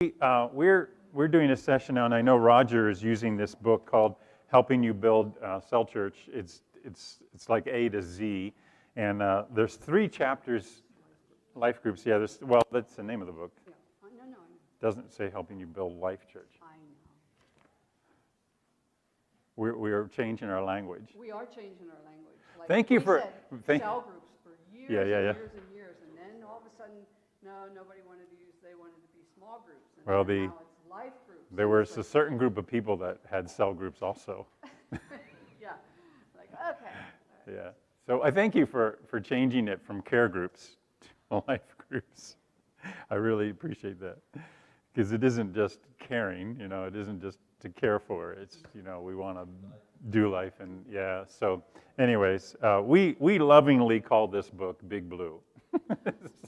We're doing a session now, and I know Roger is using this book called "Helping You Build Cell Church." It's like A to Z, and there's 3 chapters, life groups. Yeah, that's the name of the book. Yeah. No. Doesn't say "Helping You Build Life Church." I know. We are changing our language. We are changing our language. Like Thank you we for said cell groups for years Yeah. and years, and then all of a sudden, nobody wanted to use. They wanted to be small groups, and Well, now it's life groups. There was a certain group of people that had cell groups also. Yeah. Like okay. Yeah. So I thank you for changing it from care groups to life groups. I really appreciate that. Because it isn't just caring, it isn't just to care for. It's, we want to do life. And yeah, so anyways, we lovingly call this book Big Blue.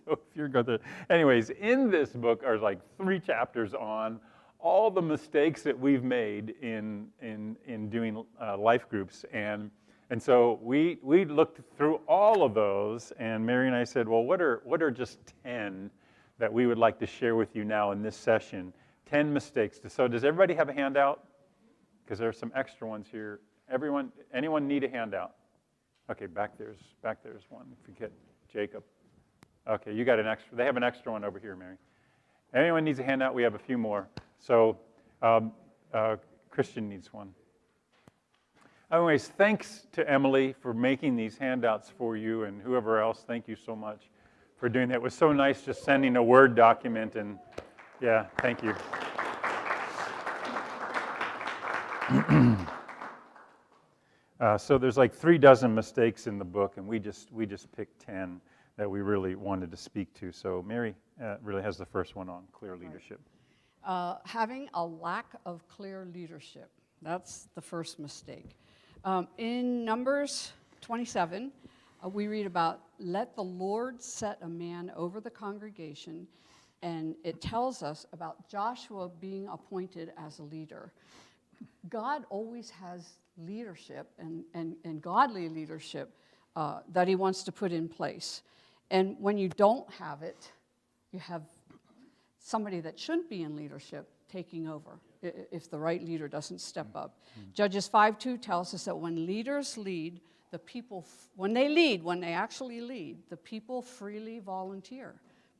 So if you're going to, anyways, in this book are like 3 chapters on all the mistakes that we've made in doing life groups. And so we looked through all of those, and Mary and I said, well, what are just 10 that we would like to share with you now in this session? 10 mistakes. So does everybody have a handout? Because there are some extra ones here. Anyone need a handout? Okay, back there's one. If you get Jacob. Okay, you got an extra. They have an extra one over here, Mary. Anyone needs a handout? We have a few more. So Christian needs one. Anyways, thanks to Emily for making these handouts for you, and whoever else, thank you so much for doing that. It was so nice just sending a Word document, and yeah, thank you. So there's like 36 mistakes in the book, and we just picked 10 that we really wanted to speak to. So Mary really has the first one on clear leadership. Having a lack of clear leadership. That's the first mistake. In Numbers 27, we read about, let the Lord set a man over the congregation, and it tells us about Joshua being appointed as a leader. God always has leadership and godly leadership that he wants to put in place. And when you don't have it, you have somebody that shouldn't be in leadership taking over if the right leader doesn't step up. Judges 5:2 tells us that when leaders lead, the people, when they actually lead, the people freely volunteer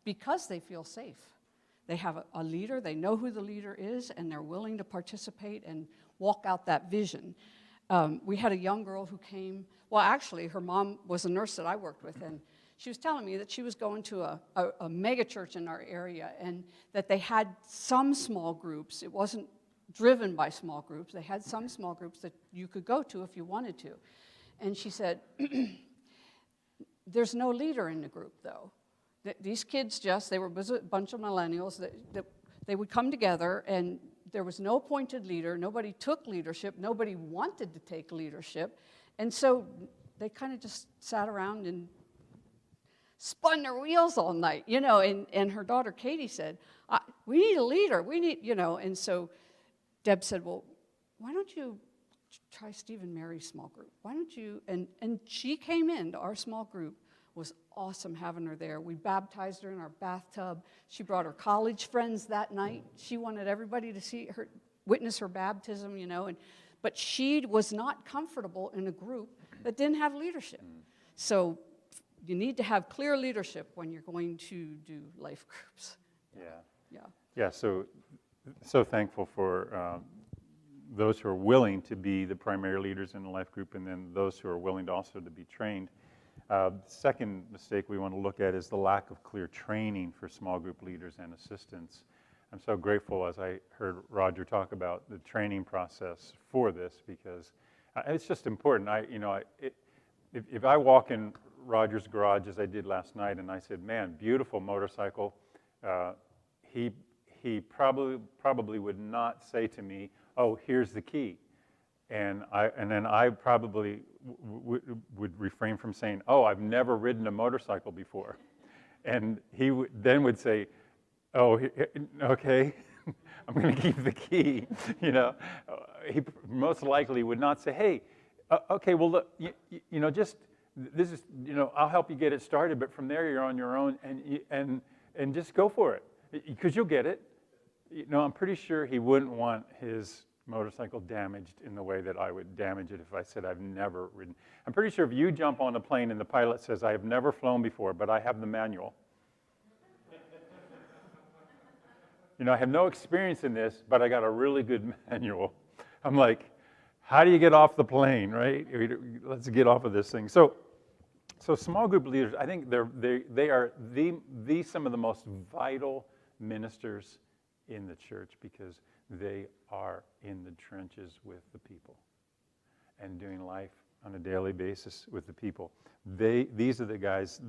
because they feel safe. They have a leader, they know who the leader is, and they're willing to participate and walk out that vision. We had a young girl who came, well, actually, her mom was a nurse that I worked with, and she was telling me that she was going to a mega church in our area, and that they had some small groups. It wasn't driven by small groups. They had some small groups that you could go to if you wanted to. And she said, there's no leader in the group, though. These kids they were a bunch of millennials, that they would come together, and there was no appointed leader. Nobody took leadership. Nobody wanted to take leadership. And so they kind of just sat around and spun their wheels all night, and her daughter Katie said, we need a leader, and so Deb said, well, why don't you try Steve and Mary's small group? Why don't you, and she came into our small group. Was awesome having her there. We baptized her in our bathtub. She brought her college friends that night. She wanted everybody to witness her baptism, but she was not comfortable in a group that didn't have leadership. So you need to have clear leadership when you're going to do life groups. Yeah. So thankful for those who are willing to be the primary leaders in the life group, and then those who are willing to also to be trained. Second mistake we want to look at is the lack of clear training for small group leaders and assistants. I'm so grateful as I heard Roger talk about the training process for this, because it's just important. If I walk in Roger's garage as I did last night, and I said, "Man, beautiful motorcycle," he probably would not say to me, "Oh, here's the key," and then I probably would refrain from saying, "Oh, I've never ridden a motorcycle before," and he then would say, "Oh, okay, I'm going to keep the key." He most likely would not say, "Hey, okay, well, look, just this is, I'll help you get it started, but from there you're on your own, and just go for it, because you'll get it." I'm pretty sure he wouldn't want his motorcycle damaged in the way that I would damage it if I said I've never ridden. I'm pretty sure if you jump on a plane and the pilot says, I have never flown before, but I have the manual. I have no experience in this, but I got a really good manual. I'm like, how do you get off the plane, right? Let's get off of this thing. So small group leaders, I think they are some of the most vital ministers in the church because they are in the trenches with the people and doing life on a daily basis with the people. These are the guys,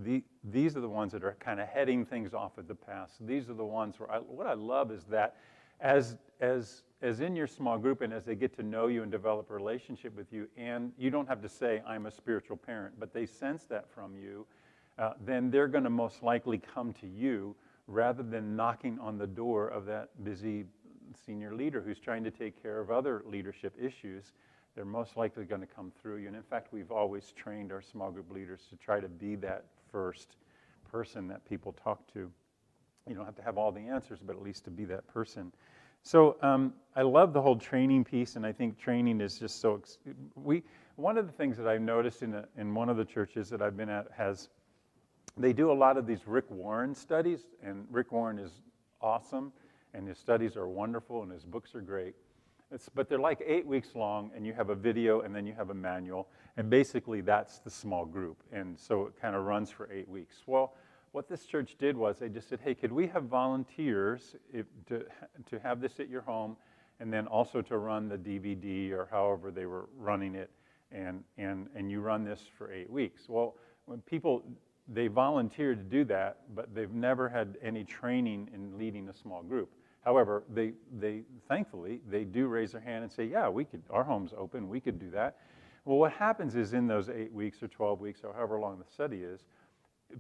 these are the ones that are kind of heading things off at the pass. These are the ones where what I love is that as in your small group and as they get to know you and develop a relationship with you, and you don't have to say, I'm a spiritual parent, but they sense that from you, then they're going to most likely come to you rather than knocking on the door of that busy senior leader who's trying to take care of other leadership issues. They're most likely going to come through you. And in fact, we've always trained our small group leaders to try to be that first person that people talk to. You don't have to have all the answers, but at least to be that person. So I love the whole training piece, and I think training is just so... One of the things that I've noticed in one of the churches that I've been at they do a lot of these Rick Warren studies, and Rick Warren is awesome, and his studies are wonderful, and his books are great. But they're like 8 weeks long, and you have a video, and then you have a manual, and basically that's the small group, and so it kind of runs for 8 weeks. Well, what this church did was they just said, hey, could we have volunteers to have this at your home, and then also to run the DVD or however they were running it, and you run this for 8 weeks. Well, when they volunteer to do that, but they've never had any training in leading a small group. However, they thankfully, they do raise their hand and say, yeah, our home's open, we could do that. Well, what happens is in those 8 weeks or 12 weeks or however long the study is,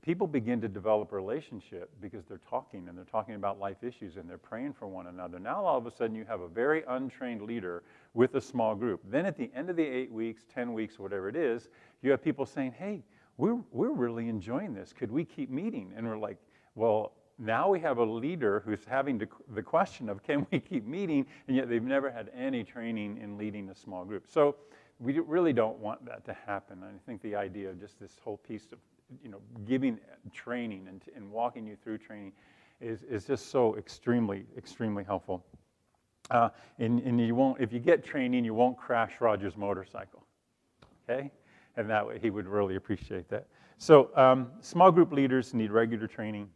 people begin to develop a relationship because they're talking and they're talking about life issues and they're praying for one another. Now, all of a sudden, you have a very untrained leader with a small group. Then at the end of the 8 weeks, 10 weeks, whatever it is, you have people saying, hey, we're really enjoying this. Could we keep meeting? And we're like, well, now we have a leader who's having the question of, can we keep meeting? And yet they've never had any training in leading a small group. So we really don't want that to happen. I think the idea of just this whole piece of, giving training and walking you through training is just so extremely, extremely helpful. And you won't, if you get training, you won't crash Roger's motorcycle, okay? And that way he would really appreciate that. So small group leaders need regular training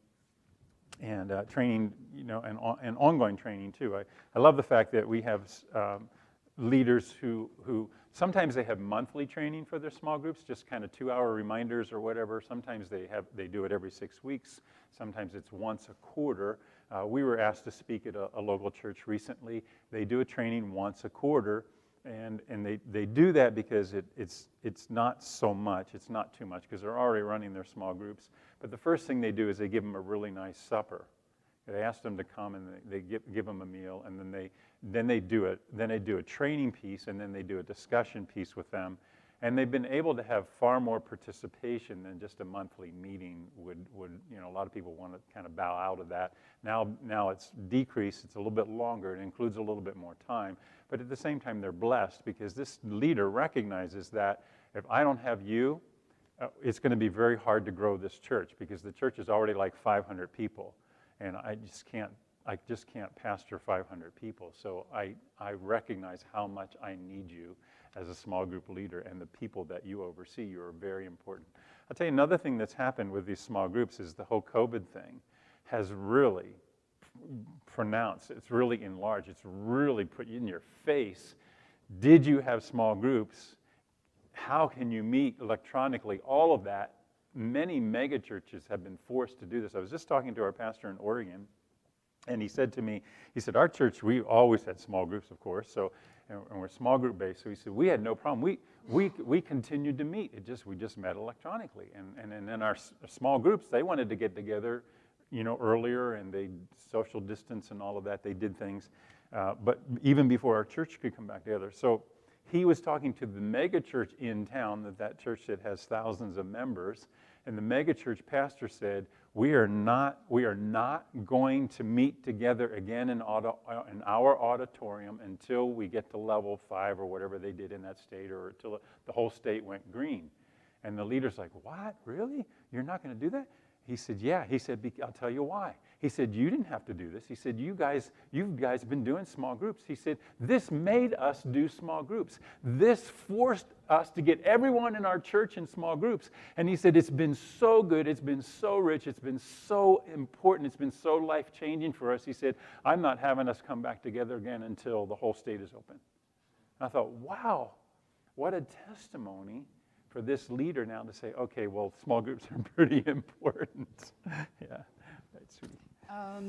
and training, and ongoing training too. I love the fact that we have leaders who sometimes they have monthly training for their small groups, just kind of 2-hour reminders or whatever. Sometimes they do it every 6 weeks. Sometimes it's once a quarter. We were asked to speak at a local church recently. They do a training once a quarter, and they do that because it's not so much, it's not too much, because they're already running their small groups. But the first thing they do is they give them a really nice supper. They ask them to come and they give them a meal, and then they do a training piece, and then they do a discussion piece with them. And they've been able to have far more participation than just a monthly meeting would. A lot of people want to kind of bow out of that. Now it's decreased. It's a little bit longer. It includes a little bit more time. But at the same time, they're blessed because this leader recognizes that if I don't have you, it's going to be very hard to grow this church because the church is already like 500 people. And I just can't pastor 500 people. So I recognize how much I need you as a small group leader, and the people that you oversee, you are very important. I'll tell you another thing that's happened with these small groups is the whole COVID thing has really pronounced, it's really enlarged, it's really put in your face. Did you have small groups? How can you meet electronically? All of that. Many megachurches have been forced to do this. I was just talking to our pastor in Oregon, and he said to me, our church, we always had small groups, of course, and we're small group based. So he said, we had no problem. We continued to meet. We just met electronically. And in our small groups, they wanted to get together, earlier, and they social distance and all of that. They did things, but even before our church could come back together. So he was talking to the mega church in town, that church that has thousands of members, and the mega church pastor said, we are not going to meet together again in our auditorium until we get to level 5 or whatever they did in that state, or until the whole state went green. And the leader's like, what, really? You're not going to do that? He said, yeah. He said, I'll tell you why. He said, you didn't have to do this. He said, you guys been doing small groups. He said, this made us do small groups. This forced us to get everyone in our church in small groups. And he said, it's been so good. It's been so rich. It's been so important. It's been so life-changing for us. He said, I'm not having us come back together again until the whole state is open. And I thought, wow, what a testimony for this leader now to say, okay, well, small groups are pretty important. Yeah, that's sweet.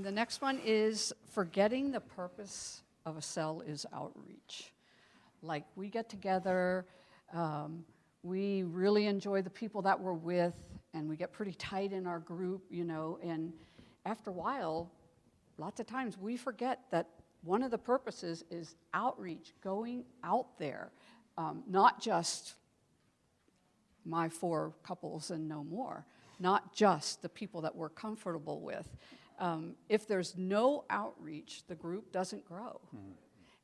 The next one is forgetting the purpose of a cell is outreach. Like, we get together, we really enjoy the people that we're with, and we get pretty tight in our group, and after a while, lots of times we forget that one of the purposes is outreach, going out there, not just my 4 couples and no more, not just the people that we're comfortable with. If there's no outreach, the group doesn't grow. Mm-hmm.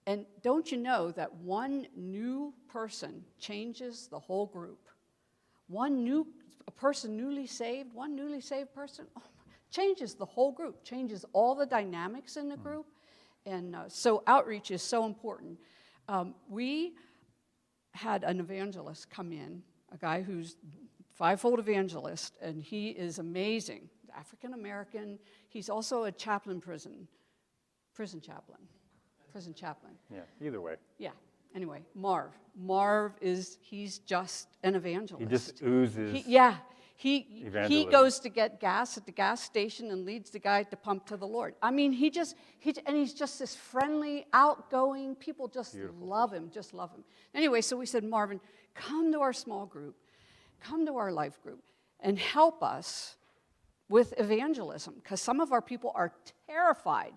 And don't you know that one new person changes the whole group? A person newly saved, one newly saved person, changes the whole group, changes all the dynamics in the group. And so outreach is so important. We had an evangelist come in, a guy who's 5-fold evangelist, and he is amazing. African American. He's also a chaplain, prison chaplain. Yeah, either way. Yeah. Anyway, Marv he's just an evangelist. He just oozes. He goes to get gas at the gas station and leads the guy to pump to the Lord. I mean, he's just this friendly, outgoing. People just love him. Anyway, so we said, Marvin, come to our small group, come to our life group, and help us with evangelism, because some of our people are terrified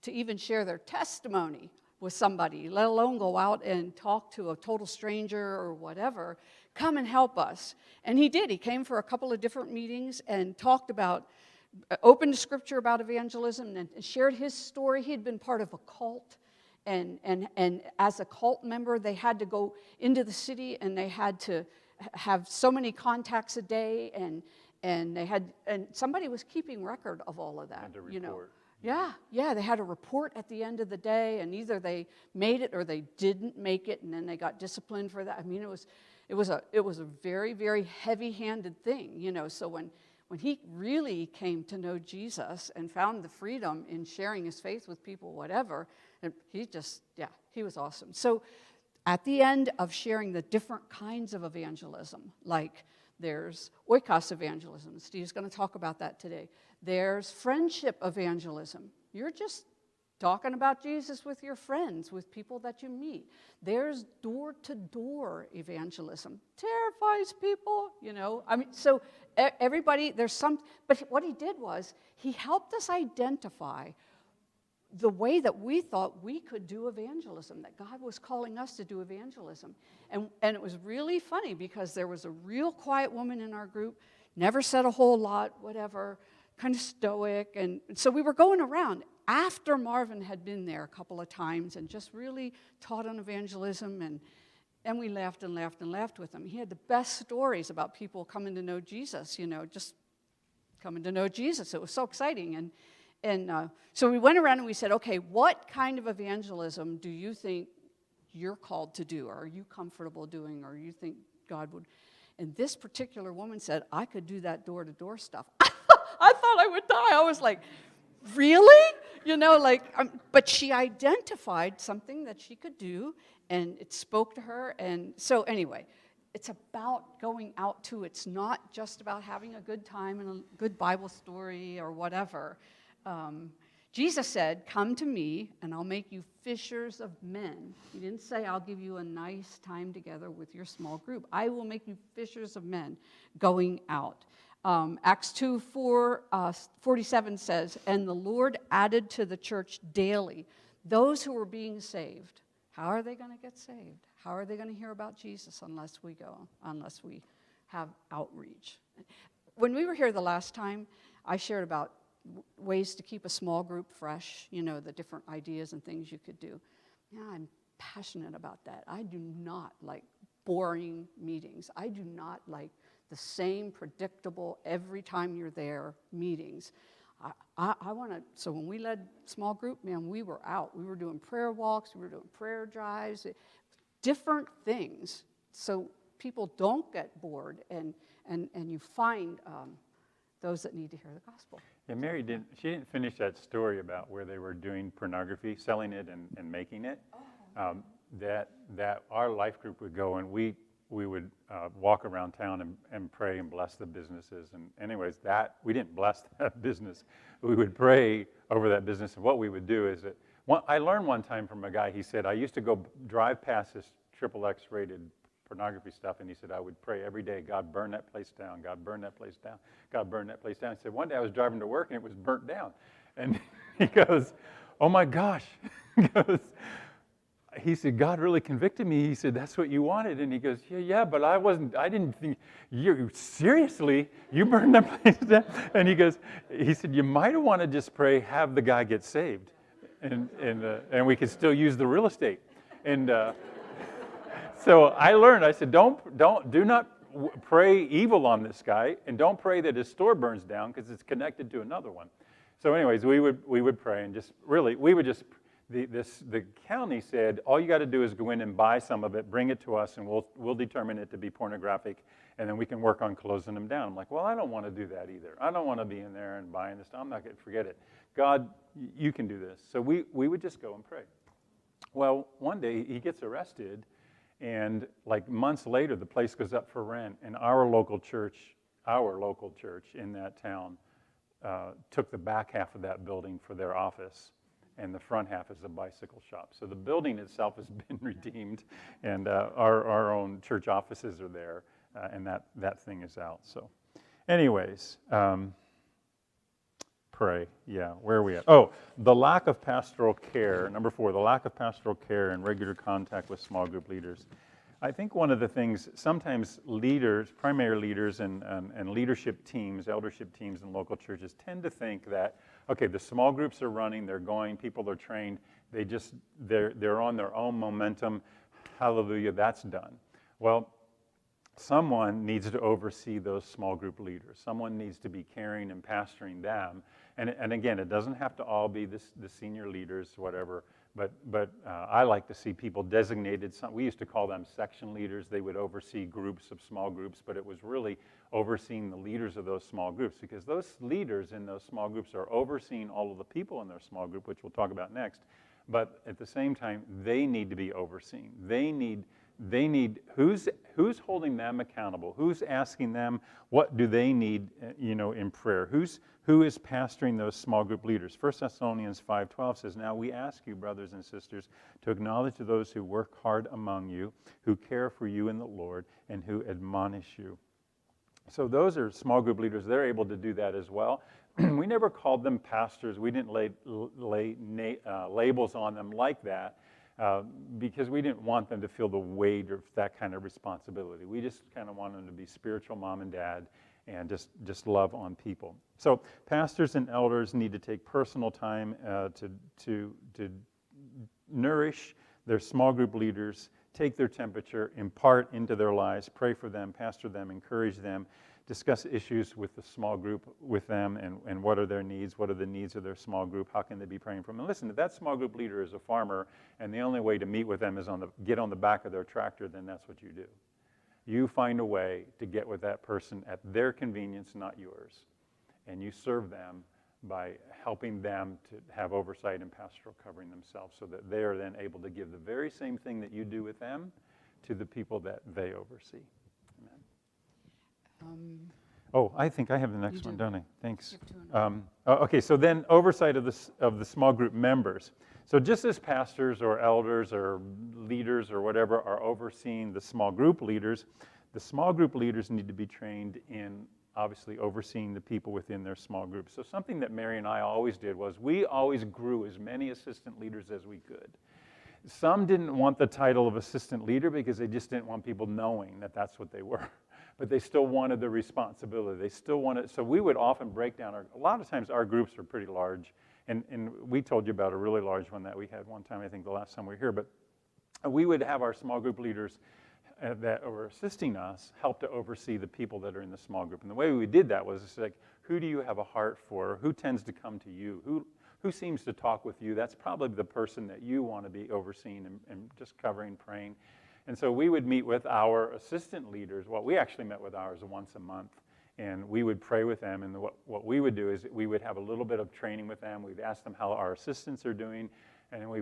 to even share their testimony with somebody, let alone go out and talk to a total stranger or whatever. Come and help us. And he did. He came for a couple of different meetings and talked about, opened scripture about evangelism and shared his story. He had been part of a cult. And as a cult member, they had to go into the city and they had to have so many contacts a day, and somebody was keeping record of all of that. Had to report. Yeah, they had a report at the end of the day, and either they made it or they didn't make it, and then they got disciplined for that. I mean, it was a very, very heavy-handed thing, So when he really came to know Jesus and found the freedom in sharing his faith with people, whatever, and he was awesome. So at the end of sharing the different kinds of evangelism, like there's oikos evangelism. Steve's going to talk about that today. There's friendship evangelism. You're just talking about Jesus with your friends, with people that you meet. There's door-to-door evangelism. Terrifies people, I mean, so everybody, but what he did was he helped us identify the way that we thought we could do evangelism, that God was calling us to do evangelism. And it was really funny because there was a real quiet woman in our group, never said a whole lot, whatever, kind of stoic. And so we were going around after Marvin had been there a couple of times and just really taught on evangelism, and we laughed and laughed and laughed with him. He had the best stories about people coming to know Jesus, just coming to know Jesus. It was so exciting. And so we went around and we said, okay, what kind of evangelism do you think you're called to do? Or are you comfortable doing? Or you think God would? And this particular woman said, I could do that door-to-door stuff. I thought I would die. I was like, really? But she identified something that she could do, and it spoke to her. And so anyway, it's about going out too. It's not just about having a good time and a good Bible story or whatever. Jesus said, come to me and I'll make you fishers of men. He didn't say, I'll give you a nice time together with your small group. I will make you fishers of men going out. Acts 2:47 says, and the Lord added to the church daily those who were being saved. How are they going to get saved? How are they going to hear about Jesus unless we have outreach? When we were here the last time, I shared about ways to keep a small group fresh, the different ideas and things you could do. Yeah, I'm passionate about that. I do not like boring meetings. I do not like the same predictable every time you're there meetings. I want to, so when we led small group, man, we were out. We were doing prayer walks, we were doing prayer drives, different things, so people don't get bored and you find those that need to hear the gospel. Yeah, Mary didn't finish that story about where they were doing pornography, selling it and making it. That our life group would go and we would walk around town and pray and bless the businesses. And anyways, that we didn't bless that business. We would pray over that business. And what we would do is that I learned one time from a guy. He said, I used to go drive past this XXX rated pornography stuff, and he said, I would pray every day, God burn that place down, God burn that place down, God burn that place down. He said, one day I was driving to work and it was burnt down. And he goes, oh my gosh. He said, God really convicted me. He said, that's what you wanted. And he goes, yeah, but I didn't think, seriously, you burned that place down? And he said, you might have wanted to just pray, have the guy get saved. And we could still use the real estate. And so I learned, I said, do not pray evil on this guy, and don't pray that his store burns down because it's connected to another one. So anyways, we would pray and the county said, all you got to do is go in and buy some of it, bring it to us, and we'll determine it to be pornographic, and then we can work on closing them down. I'm like, well, I don't want to do that either. I don't want to be in there and buying this stuff. I'm not going to forget it. God, you can do this. So we would just go and pray. Well, one day he gets arrested, and like months later, the place goes up for rent, and our local church in that town took the back half of that building for their office, and the front half is a bicycle shop. So the building itself has been redeemed, and our own church offices are there, and that thing is out. So anyways, pray. Yeah, where are we at? Oh, the lack of pastoral care. Number 4, the lack of pastoral care and regular contact with small group leaders. I think one of the things, sometimes leaders, primary leaders and leadership teams, eldership teams in local churches tend to think that, okay, the small groups are running, they're going, people are trained, they're on their own momentum, hallelujah, that's done. Well, someone needs to oversee those small group leaders. Someone needs to be caring and pastoring them. And again, it doesn't have to all be the senior leaders, whatever, but I like to see people designated. We used to call them section leaders. They would oversee groups of small groups, but it was really overseeing the leaders of those small groups, because those leaders in those small groups are overseeing all of the people in their small group, which we'll talk about next. But at the same time, they need to be overseen. They need who's holding them accountable? Who's asking them what do they need, in prayer? Who is pastoring those small group leaders? 1 Thessalonians 5:12 says, now we ask you, brothers and sisters, to acknowledge those who work hard among you, who care for you in the Lord, and who admonish you. So those are small group leaders. They're able to do that as well. We never called them pastors. We didn't lay labels on them like that. Because we didn't want them to feel the weight of that kind of responsibility. We just kind of wanted them to be spiritual mom and dad and just love on people. So pastors and elders need to take personal time to nourish their small group leaders, take their temperature, impart into their lives, pray for them, pastor them, encourage them, discuss issues with the small group with them, and what are their needs, what are the needs of their small group, how can they be praying for them. And listen, if that small group leader is a farmer and the only way to meet with them is get on the back of their tractor, then that's what you do. You find a way to get with that person at their convenience, not yours. And you serve them by helping them to have oversight and pastoral covering themselves so that they are then able to give the very same thing that you do with them to the people that they oversee. I think I have the next one, don't I? Thanks. Okay, so then oversight of the small group members. So just as pastors or elders or leaders or whatever are overseeing the small group leaders, the small group leaders need to be trained in obviously overseeing the people within their small groups. So something that Mary and I always did was we always grew as many assistant leaders as we could. Some didn't want the title of assistant leader because they just didn't want people knowing that that's what they were. but they still wanted the responsibility. They still wanted, so we would often break down a lot of times our groups are pretty large, and we told you about a really large one that we had one time, I think the last time we were here, but we would have our small group leaders that were assisting us help to oversee the people that are in the small group. And the way we did that was it's like, who do you have a heart for? Who tends to come to you? Who seems to talk with you? That's probably the person that you want to be overseeing and just covering, praying. And so we would meet with our assistant leaders. Well, we actually met with ours once a month, and we would pray with them. And what we would do is we would have a little bit of training with them. We'd ask them how our assistants are doing, and we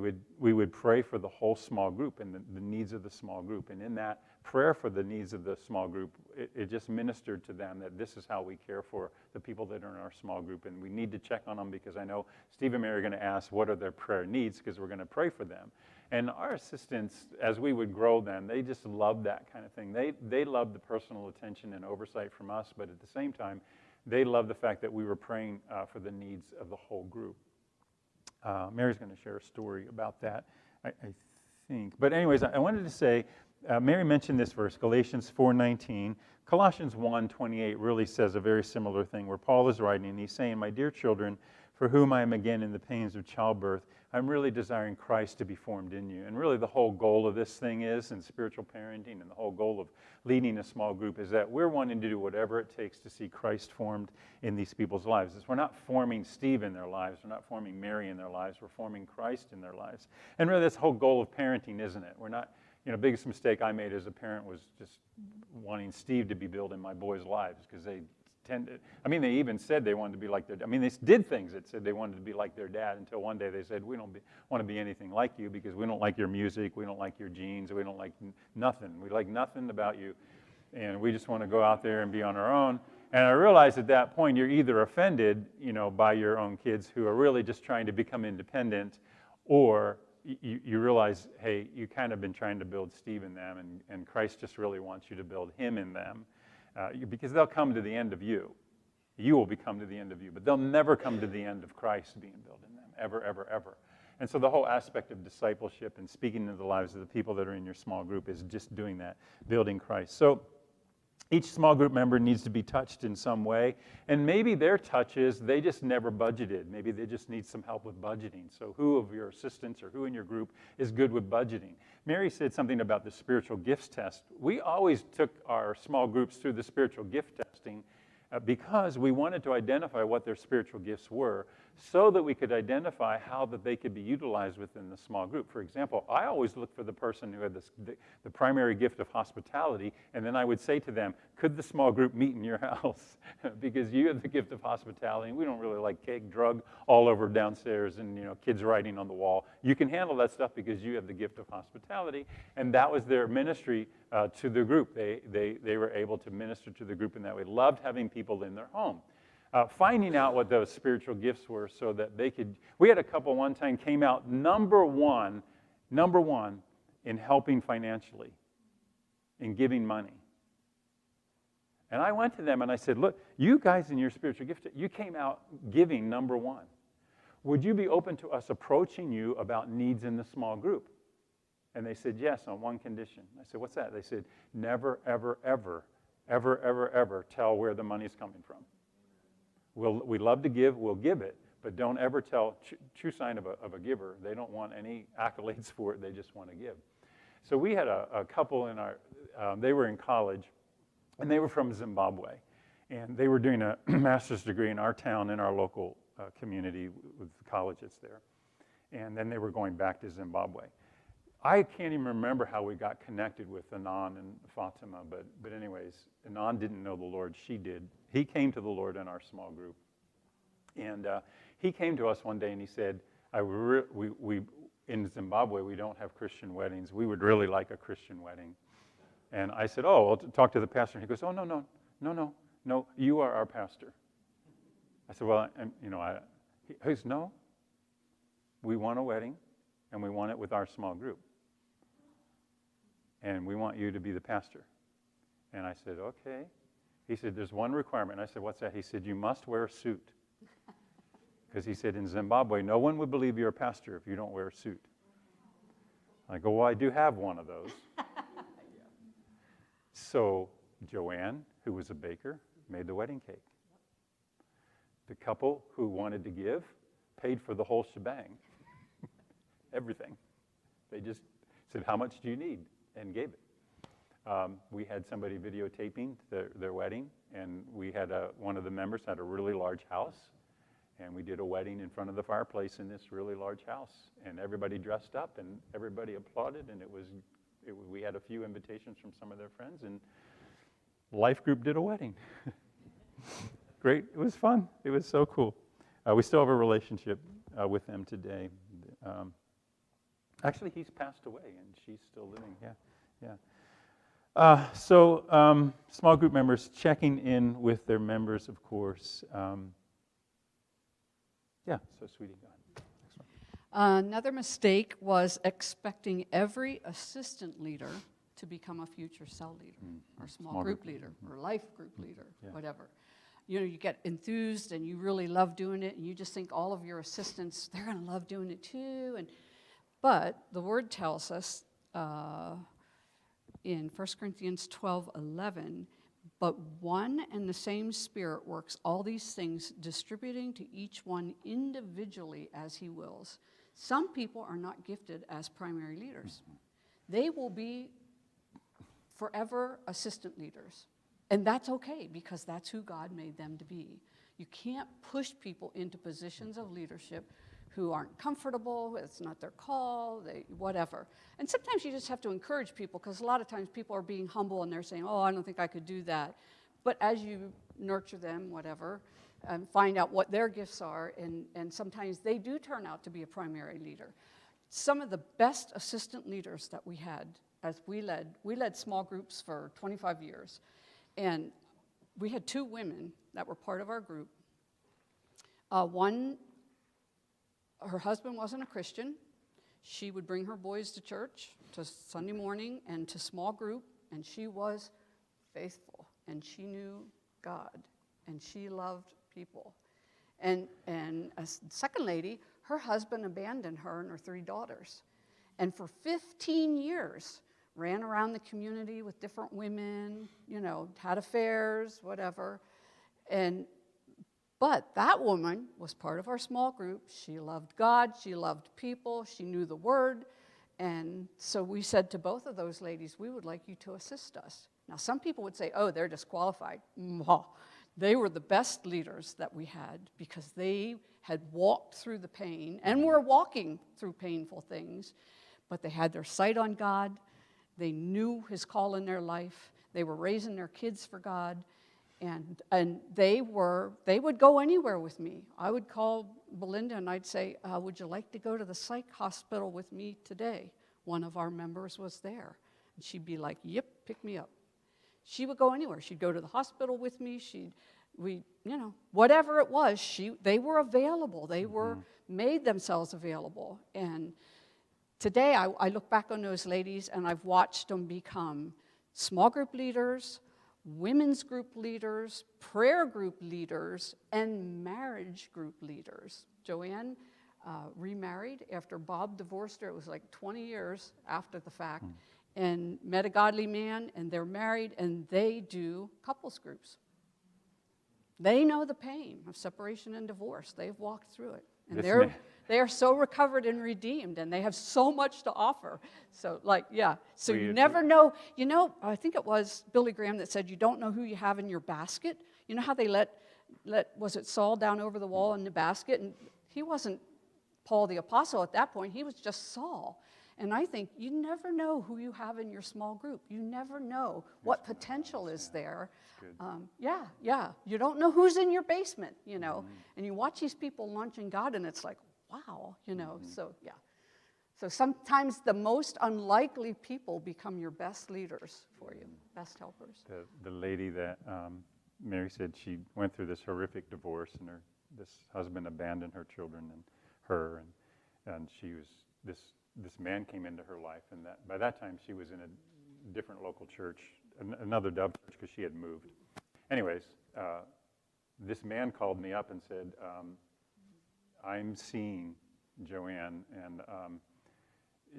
would pray for the whole small group and the needs of the small group. And in that prayer for the needs of the small group, it just ministered to them that this is how we care for the people that are in our small group. And we need to check on them because I know Steve and Mary are going to ask what are their prayer needs because we're going to pray for them. And our assistants, as we would grow them, they just loved that kind of thing. They loved the personal attention and oversight from us, but at the same time, they loved the fact that we were praying for the needs of the whole group. Mary's going to share a story about that, I think. But anyways, I wanted to say, Mary mentioned this verse, Galatians 4:19. Colossians 1:28 really says a very similar thing where Paul is writing, and he's saying, my dear children, for whom I am again in the pains of childbirth, I'm really desiring Christ to be formed in you. And really the whole goal of this thing is, in spiritual parenting, and the whole goal of leading a small group is that we're wanting to do whatever it takes to see Christ formed in these people's lives. We're not forming Steve in their lives. We're not forming Mary in their lives. We're forming Christ in their lives. And really that's the whole goal of parenting, isn't it? We're not, biggest mistake I made as a parent was just wanting Steve to be built in my boys' lives because they they even said they wanted to be like their dad. They did things that said they wanted to be like their dad until one day they said, we don't want to be anything like you because we don't like your music, we don't like your jeans, we don't like nothing. We like nothing about you, and we just want to go out there and be on our own. And I realized at that point you're either offended, by your own kids who are really just trying to become independent, or you realize, hey, you kind of been trying to build Steve in them, and Christ just really wants you to build him in them. Because they'll come to the end of you. You will become to the end of you, but they'll never come to the end of Christ being built in them, ever, ever, ever. And so the whole aspect of discipleship and speaking into the lives of the people that are in your small group is just doing that, building Christ. So each small group member needs to be touched in some way, and maybe their touch is they just never budgeted. Maybe they just need some help with budgeting. So who of your assistants or who in your group is good with budgeting? Mary said something about the spiritual gifts test. We always took our small groups through the spiritual gift testing because we wanted to identify what their spiritual gifts were so that we could identify how that they could be utilized within the small group. For example, I always looked for the person who had the primary gift of hospitality, and then I would say to them, could the small group meet in your house? Because you have the gift of hospitality, and we don't really like cake, drug all over downstairs and kids writing on the wall. You can handle that stuff because you have the gift of hospitality, and that was their ministry to the group. They were able to minister to the group in that way. Loved having people in their home. Finding out what those spiritual gifts were so that they could, we had a couple one time came out number one in helping financially, in giving money. And I went to them and I said, look, you guys in your spiritual gift, you came out giving number one. Would you be open to us approaching you about needs in the small group? And they said, yes, on one condition. I said, what's that? They said, never, ever, ever, ever, ever, ever tell where the money's coming from. We love to give, we'll give it, but don't ever tell, true sign of a giver, they don't want any accolades for it, they just want to give. So we had a couple in our, they were in college, and they were from Zimbabwe, and they were doing a master's degree in our town, in our local community with the colleges there, and then they were going back to Zimbabwe. I can't even remember how we got connected with Anand and Fatima, but anyways, Anand didn't know the Lord, she did. He came to the Lord in our small group. And he came to us one day and he said, we in Zimbabwe, we don't have Christian weddings. We would really like a Christian wedding. And I said, oh, I'll talk to the pastor. And he goes, oh, no, you are our pastor. I said, well, he goes, no, we want a wedding and we want it with our small group. And we want you to be the pastor. And I said, okay. He said, there's one requirement. And I said, what's that? He said, you must wear a suit. Because he said, in Zimbabwe, no one would believe you're a pastor if you don't wear a suit. I go, well, I do have one of those. So Joanne, who was a baker, made the wedding cake. The couple who wanted to give paid for the whole shebang, everything. They just said, how much do you need? And gave it. We had somebody videotaping their wedding, and we had one of the members had a really large house, and we did a wedding in front of the fireplace in this really large house, and everybody dressed up, and everybody applauded, and we had a few invitations from some of their friends, and Life Group did a wedding. Great, it was fun. It was so cool. We still have a relationship with them today. Actually, he's passed away, and she's still living. Yeah. So small group members checking in with their members, of course. So sweetie, go ahead. Another mistake was expecting every assistant leader to become a future cell leader or small group leader or life group leader, whatever. You know, you get enthused and you really love doing it, and you just think all of your assistants, they're going to love doing it too. But the Word tells us in 1 Corinthians 12:11, but one and the same Spirit works all these things, distributing to each one individually as He wills. Some people are not gifted as primary leaders. They will be forever assistant leaders. And that's okay, because that's who God made them to be. You can't push people into positions of leadership who aren't comfortable, it's not their call, whatever. And sometimes you just have to encourage people, because a lot of times people are being humble and they're saying, oh, I don't think I could do that. But as you nurture them, whatever, and find out what their gifts are, and sometimes they do turn out to be a primary leader. Some of the best assistant leaders that we had, as we led small groups for 25 years. And we had two women that were part of our group. One, her husband wasn't a Christian. She would bring her boys to church, to Sunday morning, and to small group, and she was faithful, and she knew God, and she loved people. And a second lady, her husband abandoned her and her 3 daughters. And for 15 years, ran around the community with different women, had affairs, whatever. But that woman was part of our small group. She loved God, she loved people, she knew the Word. And so we said to both of those ladies, we would like you to assist us. Now, some people would say, oh, they're disqualified. They were the best leaders that we had, because they had walked through the pain and were walking through painful things, but they had their sight on God. They knew His call in their life. They were raising their kids for God, and they would go anywhere with me. I would call Belinda and I'd say, would you like to go to the psych hospital with me today? One of our members was there. And she'd be like, yep, pick me up. She would go anywhere. She'd go to the hospital with me. Whatever it was, they were available. They were made themselves available. And today, I look back on those ladies, and I've watched them become small group leaders, women's group leaders, prayer group leaders, and marriage group leaders. Joanne remarried after Bob divorced her. It was like 20 years after the fact, and met a godly man, and they're married, and they do couples groups. They know the pain of separation and divorce. They've walked through it. And they are so recovered and redeemed, and they have so much to offer. So, so you never know. I think it was Billy Graham that said, you don't know who you have in your basket. You know how they let was it Saul down over the wall in the basket? And he wasn't Paul the Apostle at that point. He was just Saul. And I think you never know who you have in your small group. You never know what potential is there. You don't know who's in your basement, And you watch these people launching God, and it's like, wow, So sometimes the most unlikely people become your best leaders for you, best helpers. The lady that Mary said, she went through this horrific divorce, and this husband abandoned her children and her, and she was this man came into her life, and by that time she was in a different local church, another Dove church, because she had moved. Anyways, this man called me up and said, I'm seeing Joanne, and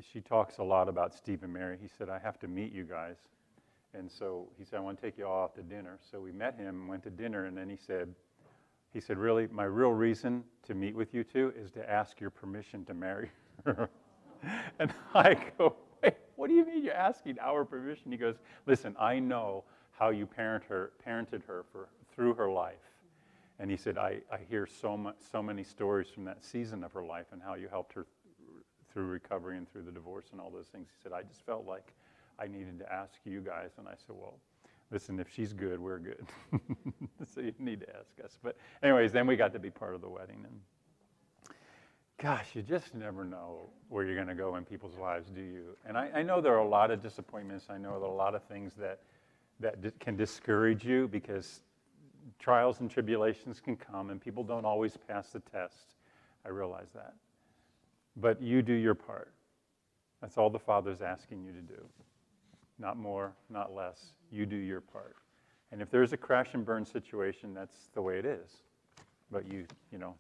she talks a lot about Steve and Mary. He said, I have to meet you guys. And so he said, I want to take you all out to dinner. So we met him, went to dinner, and then he said, really, my real reason to meet with you two is to ask your permission to marry her. And I go, wait, what do you mean you're asking our permission? He goes, listen, I know how you parented her through her life. And he said, I hear so many stories from that season of her life and how you helped her through recovery and through the divorce and all those things. He said, I just felt like I needed to ask you guys. And I said, well, listen, if she's good, we're good. So you need to ask us. But anyways, then we got to be part of the wedding. And gosh, you just never know where you're going to go in people's lives, do you? And I know there are a lot of disappointments. I know there are a lot of things that can discourage you because trials and tribulations can come and people don't always pass the test. I realize that. But you do your part. That's all the Father's asking you to do. Not more, not less. You do your part. And if there's a crash and burn situation, that's the way it is. But you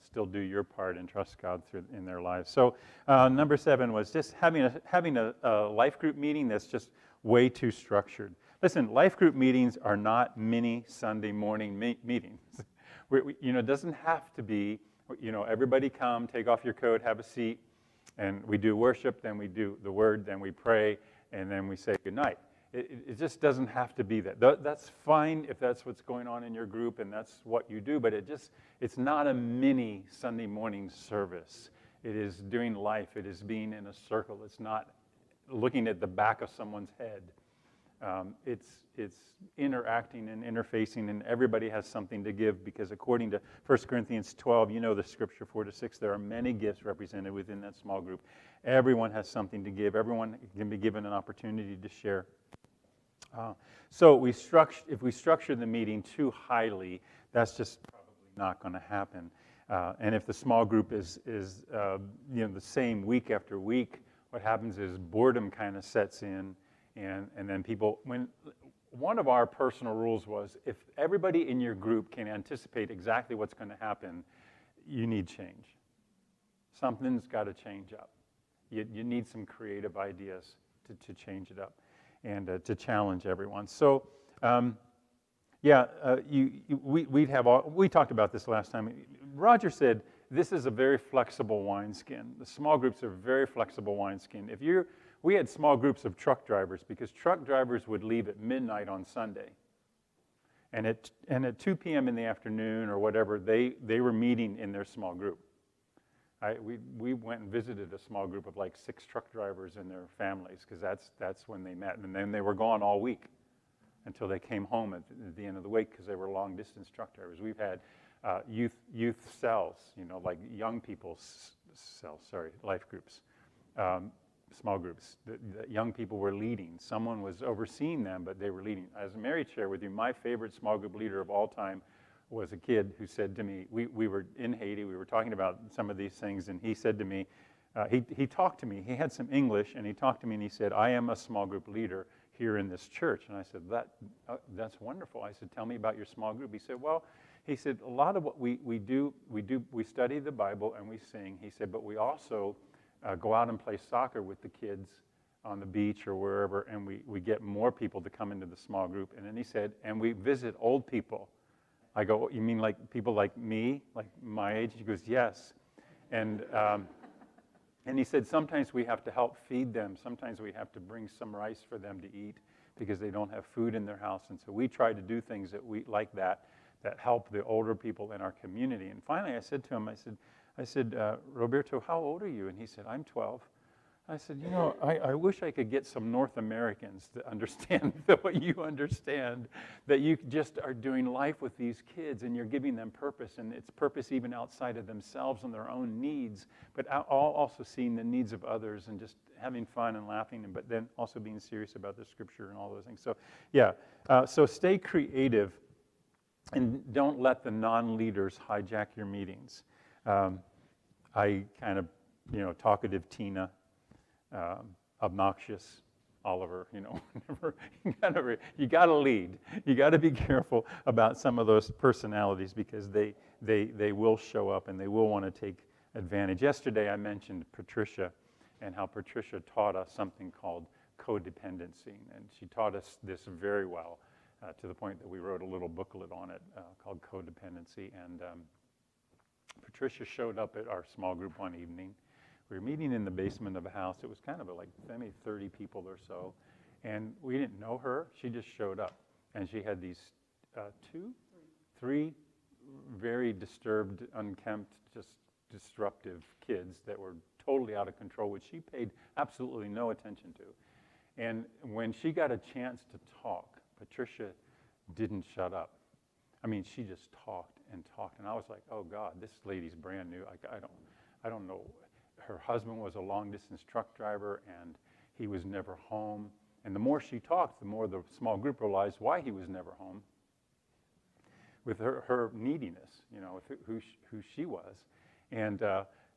still do your part and trust God in their lives. So number 7 was just having a life group meeting that's just way too structured. Listen, life group meetings are not mini Sunday morning meetings. It doesn't have to be, everybody come, take off your coat, have a seat, and we do worship, then we do the word, then we pray, and then we say goodnight. It just doesn't have to be that. That's fine if that's what's going on in your group and that's what you do, but it's not a mini Sunday morning service. It is doing life. It is being in a circle. It's not looking at the back of someone's head. It's interacting and interfacing, and everybody has something to give because according to 1 Corinthians 12, the scripture 4-6, there are many gifts represented within that small group. Everyone has something to give. Everyone can be given an opportunity to share. So if we structure the meeting too highly, that's just probably not going to happen. And if the small group is the same week after week, what happens is boredom kind of sets in, and then one of our personal rules was if everybody in your group can anticipate exactly what's going to happen, you need change. Something's got to change up. You need some creative ideas to change it up and to challenge everyone. So, we talked about this last time. Roger said this is a very flexible wineskin. The small groups are very flexible wineskin. We had small groups of truck drivers because truck drivers would leave at midnight on Sunday. And at 2 p.m. in the afternoon or whatever, they were meeting in their small group. We went and visited a small group of like 6 truck drivers and their families because that's when they met. And then they were gone all week until they came home at the end of the week because they were long-distance truck drivers. We've had youth cells, like young people's cells, life groups. Small groups that young people were leading. Someone was overseeing them, but they were leading. As Mary shared with you, my favorite small group leader of all time was a kid who said to me, we were in Haiti, we were talking about some of these things, and he said to me, he talked to me, he had some English, and he talked to me and he said, I am a small group leader here in this church. And I said, that's wonderful. I said, tell me about your small group. He said, a lot of what we do, we study the Bible and we sing. He said, but we also go out and play soccer with the kids on the beach or wherever, and we get more people to come into the small group. And then he said, and we visit old people. I go, you mean like people like me, like my age? He goes, yes. And he said, sometimes we have to help feed them. Sometimes we have to bring some rice for them to eat because they don't have food in their house. And so we try to do things that help the older people in our community. And finally I said to him, I said, Roberto, how old are you? And he said, I'm 12. I said, I wish I could get some North Americans to understand what you understand, that you just are doing life with these kids and you're giving them purpose, and it's purpose even outside of themselves and their own needs, but also seeing the needs of others and just having fun and laughing, but then also being serious about the scripture and all those things. So, so stay creative and don't let the non-leaders hijack your meetings. I kind of, talkative Tina, obnoxious Oliver, you got to lead. You got to be careful about some of those personalities because they will show up and they will want to take advantage. Yesterday I mentioned Patricia and how Patricia taught us something called codependency. And she taught us this very well, to the point that we wrote a little booklet on it called Codependency. And Patricia showed up at our small group one evening. We were meeting in the basement of a house. It was kind of like maybe 30 people or so. And we didn't know her. She just showed up. And she had these three very disturbed, unkempt, just disruptive kids that were totally out of control, which she paid absolutely no attention to. And when she got a chance to talk, Patricia didn't shut up. I mean, she just talked and talked. And I was like, oh, God, this lady's brand new. I don't know. Her husband was a long-distance truck driver, and he was never home. And the more she talked, the more the small group realized why he was never home, with her neediness, with who she was. And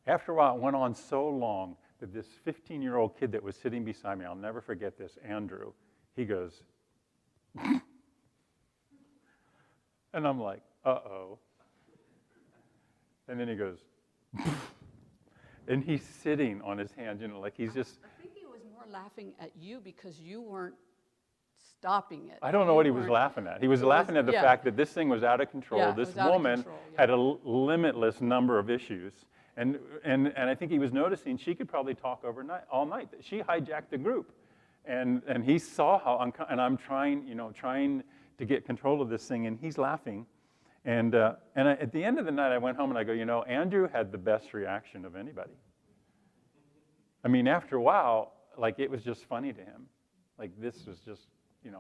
after a while, it went on so long that this 15-year-old kid that was sitting beside me, I'll never forget this, Andrew, he goes, and I'm like, uh-oh. And then he goes, and he's sitting on his hands, like he's just. I think he was more laughing at you because you weren't stopping it. I don't know what he was laughing at. He was laughing at the fact that this thing was out of control. Yeah, this woman had a limitless number of issues. And I think he was noticing she could probably talk all night. She hijacked the group. And he saw how, and I'm trying to get control of this thing, and he's laughing. And at the end of the night, I went home and I go, Andrew had the best reaction of anybody. I mean, after a while, like it was just funny to him. Like this was just,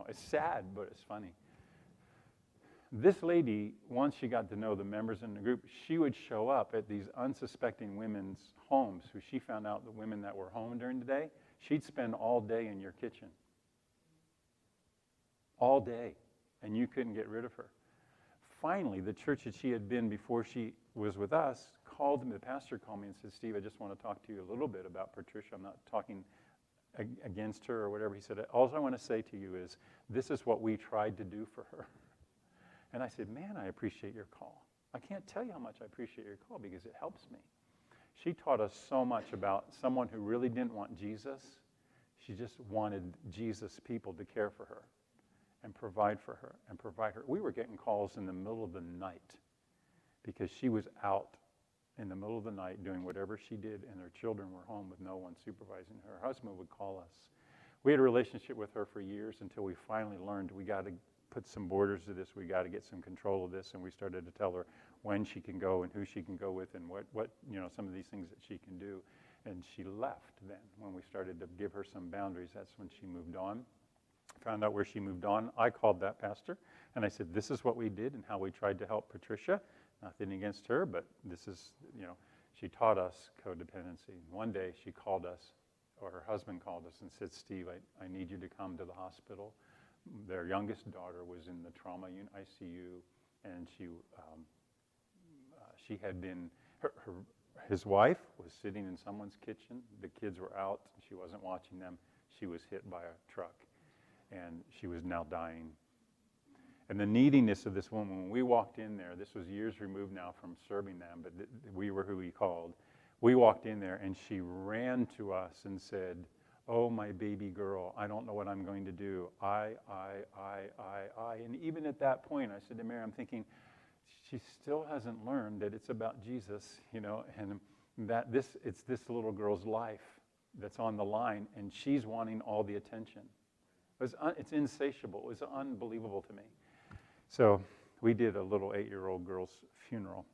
it's sad, but it's funny. This lady, once she got to know the members in the group, she would show up at these unsuspecting women's homes who she found out the women that were home during the day, she'd spend all day in your kitchen. All day. And you couldn't get rid of her. Finally, the church that she had been before she was with us called me, the pastor called me and said, Steve, I just want to talk to you a little bit about Patricia. I'm not talking against her or whatever. He said, all I want to say to you is, this is what we tried to do for her. And I said, man, I appreciate your call. I can't tell you how much I appreciate your call because it helps me. She taught us so much about someone who really didn't want Jesus. She just wanted Jesus people to care for her and provide for her and provide her. We were getting calls in the middle of the night because she was out in the middle of the night doing whatever she did, and her children were home with no one supervising her. Her husband would call us. We had a relationship with her for years until we finally learned we got to put some borders to this. We got to get some control of this, and we started to tell her when she can go and who she can go with and what some of these things that she can do. And she left then. When we started to give her some boundaries, that's when she moved on. Found out where she moved on. I called that pastor, and I said, this is what we did and how we tried to help Patricia. Nothing against her, but this is, she taught us codependency. One day she called us, or her husband called us and said, Steve, I need you to come to the hospital. Their youngest daughter was in the trauma ICU, and she had been, his wife was sitting in someone's kitchen. The kids were out. She wasn't watching them. She was hit by a truck, and she was now dying. And the neediness of this woman, when we walked in there, this was years removed now from serving them, but we were who he called. We walked in there, and she ran to us and said, oh, my baby girl, I don't know what I'm going to do. I. And even at that point, I said to Mary, I'm thinking, she still hasn't learned that it's about Jesus, and that it's this little girl's life that's on the line, and she's wanting all the attention. It's insatiable. It was unbelievable to me. So we did a little 8-year-old girl's funeral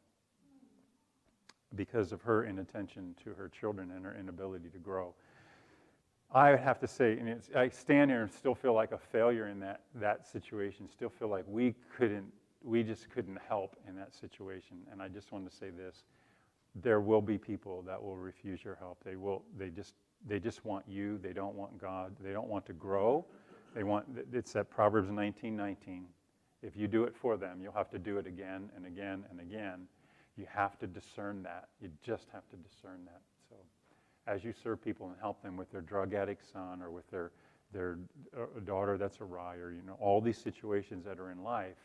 because of her inattention to her children and her inability to grow. I have to say, I stand here and still feel like a failure in that situation, still feel like we just couldn't help in that situation. And I just want to say this, there will be people that will refuse your help. They just want you, they don't want God, they don't want to grow. It's that Proverbs 19:19. If you do it for them, you'll have to do it again and again and again. You have to discern that. You just have to discern that. So as you serve people and help them with their drug addict son or with their daughter that's awry, or all these situations that are in life,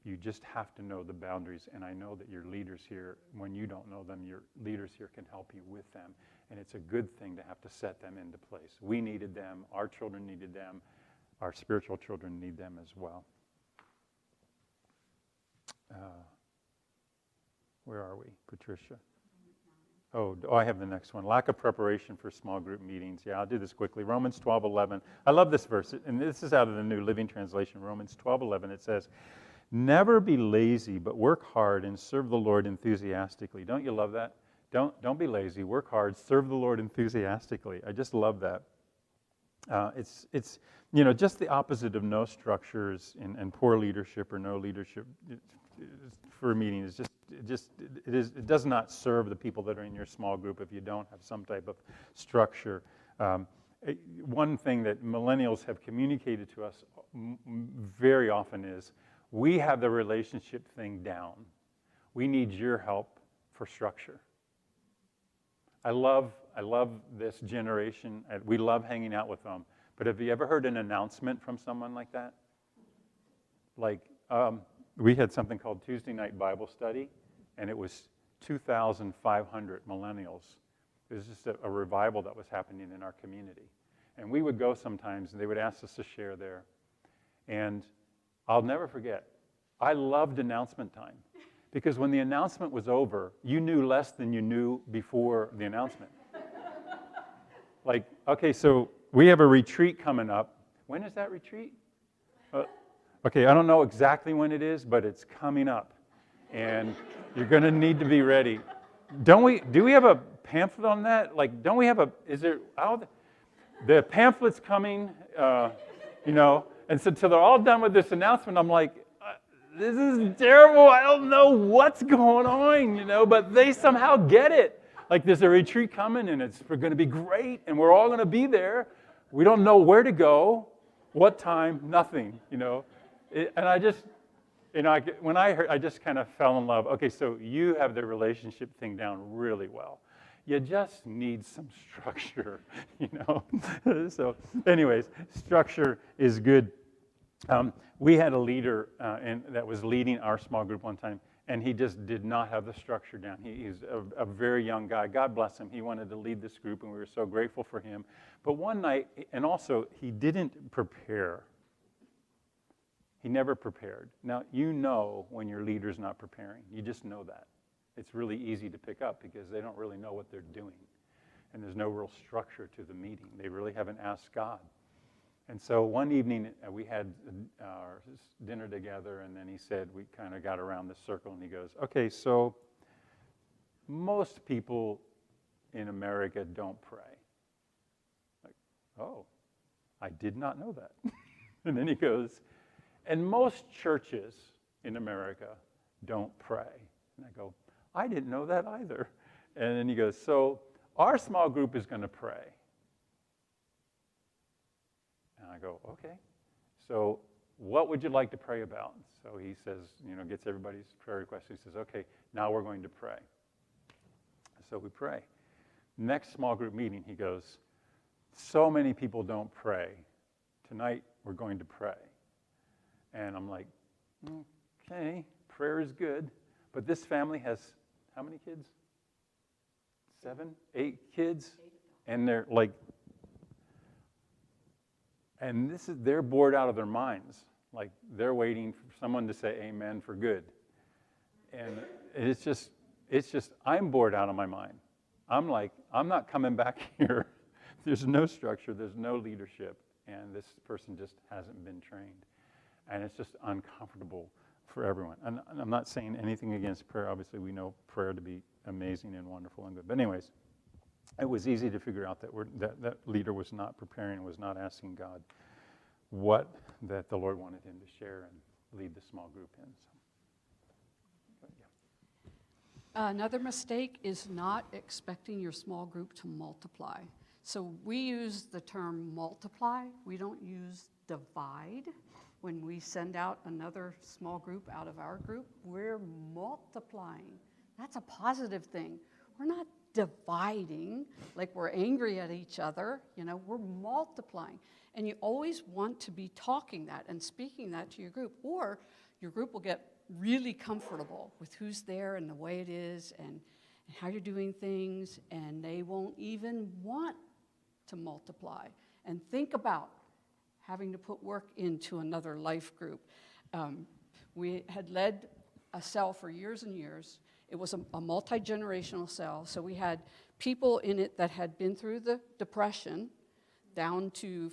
you just have to know the boundaries. And I know that your leaders here, when you don't know them, your leaders here can help you with them. and it's a good thing to have to set them into place. We needed them, our children needed them, our spiritual children need them as well. Where are we, Patricia? Oh, I have the next one. Lack of preparation for small group meetings. Yeah, I'll do this quickly. Romans 12:11. I love this verse, and this is out of the New Living Translation. Romans 12:11. It says, "Never be lazy, but work hard and serve the Lord enthusiastically." Don't you love that? Don't be lazy. Work hard. Serve the Lord enthusiastically. I just love that. It's just the opposite of no structures and poor leadership or no leadership for a meeting. It does not serve the people that are in your small group if you don't have some type of structure. One thing that millennials have communicated to us very often is, we have the relationship thing down. We need your help for structure. I love this generation. We love hanging out with them. But have you ever heard an announcement from someone like that? Like, we had something called Tuesday Night Bible Study, and it was 2,500 millennials. It was just a revival that was happening in our community. And we would go sometimes, and they would ask us to share there. And I'll never forget, I loved announcement time. Because when the announcement was over, you knew less than you knew before the announcement. Like, okay, so we have a retreat coming up. When is that retreat? Okay, I don't know exactly when it is, but it's coming up. And you're going to need to be ready. Do we have a pamphlet on that? Like, don't we have the pamphlet's coming, and so till they're all done with this announcement, I'm like, this is terrible. I don't know what's going on, but they somehow get it. Like, there's a retreat coming, and it's going to be great, and we're all going to be there. We don't know where to go, what time, nothing, And I just, when I heard, I just kind of fell in love. Okay, so you have the relationship thing down really well. You just need some structure, So anyways, structure is good. We had a leader that was leading our small group one time, and he just did not have the structure down. He's a very young guy. God bless him. He wanted to lead this group, and we were so grateful for him. But one night, and also, he didn't prepare. He never prepared. Now, when your leader's not preparing. You just know that. It's really easy to pick up because they don't really know what they're doing. And there's no real structure to the meeting. They really haven't asked God. And so one evening, we had our dinner together, and then he said, we kind of got around the circle, and he goes, okay, so most people in America don't pray. Like, oh, I did not know that. And then he goes, and most churches in America don't pray. And I go, I didn't know that either. And then he goes, so our small group is going to pray. And I go, okay. So what would you like to pray about? So he says, gets everybody's prayer request. He says, okay, now we're going to pray. So we pray. Next small group meeting, he goes, so many people don't pray. Tonight we're going to pray. And I'm like, okay, prayer is good. But this family has how many kids? 7, 8 kids? And they're like, and they're bored out of their minds. Like, they're waiting for someone to say amen for good. And it's just, I'm bored out of my mind. I'm like, I'm not coming back here. There's no structure, there's no leadership, and this person just hasn't been trained. And it's just uncomfortable for everyone. And I'm not saying anything against prayer. Obviously, we know prayer to be amazing and wonderful and good. But anyways, it was easy to figure out that leader was not preparing, was not asking God what that the Lord wanted him to share and lead the small group in. So, yeah. Another mistake is not expecting your small group to multiply. So we use the term multiply. We don't use divide. When we send out another small group out of our group, we're multiplying. That's a positive thing. We're not dividing, like we're angry at each other. We're multiplying. And you always want to be talking that and speaking that to your group, or your group will get really comfortable with who's there and the way it is, and how you're doing things, and they won't even want to multiply and think about having to put work into another life group. We had led a cell for years and years. It was a multi-generational cell, so we had people in it that had been through the Depression, down to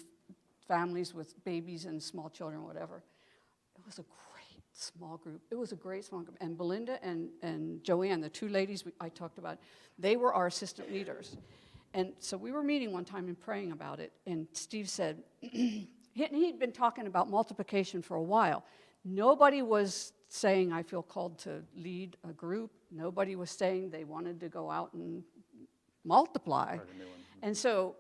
families with babies and small children, whatever. It was a great small group. It was a great small group. And Belinda and Joanne, the two ladies I talked about, they were our assistant leaders. And so we were meeting one time and praying about it, and Steve said, he'd been talking about multiplication for a while. Nobody was saying, I feel called to lead a group. Nobody was saying they wanted to go out and multiply. And so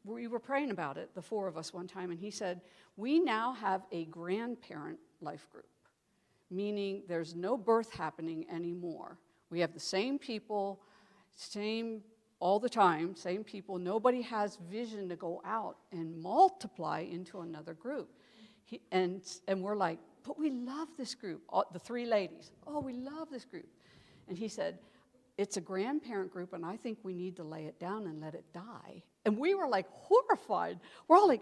we were praying about it, the four of us one time, and he said, we now have a grandparent life group, meaning there's no birth happening anymore. We have the same people, same all the time, same people. Nobody has vision to go out and multiply into another group. And we're like, but we love this group, the three ladies. Oh, we love this group. And he said, it's a grandparent group, and I think we need to lay it down and let it die. And we were like horrified. We're all like,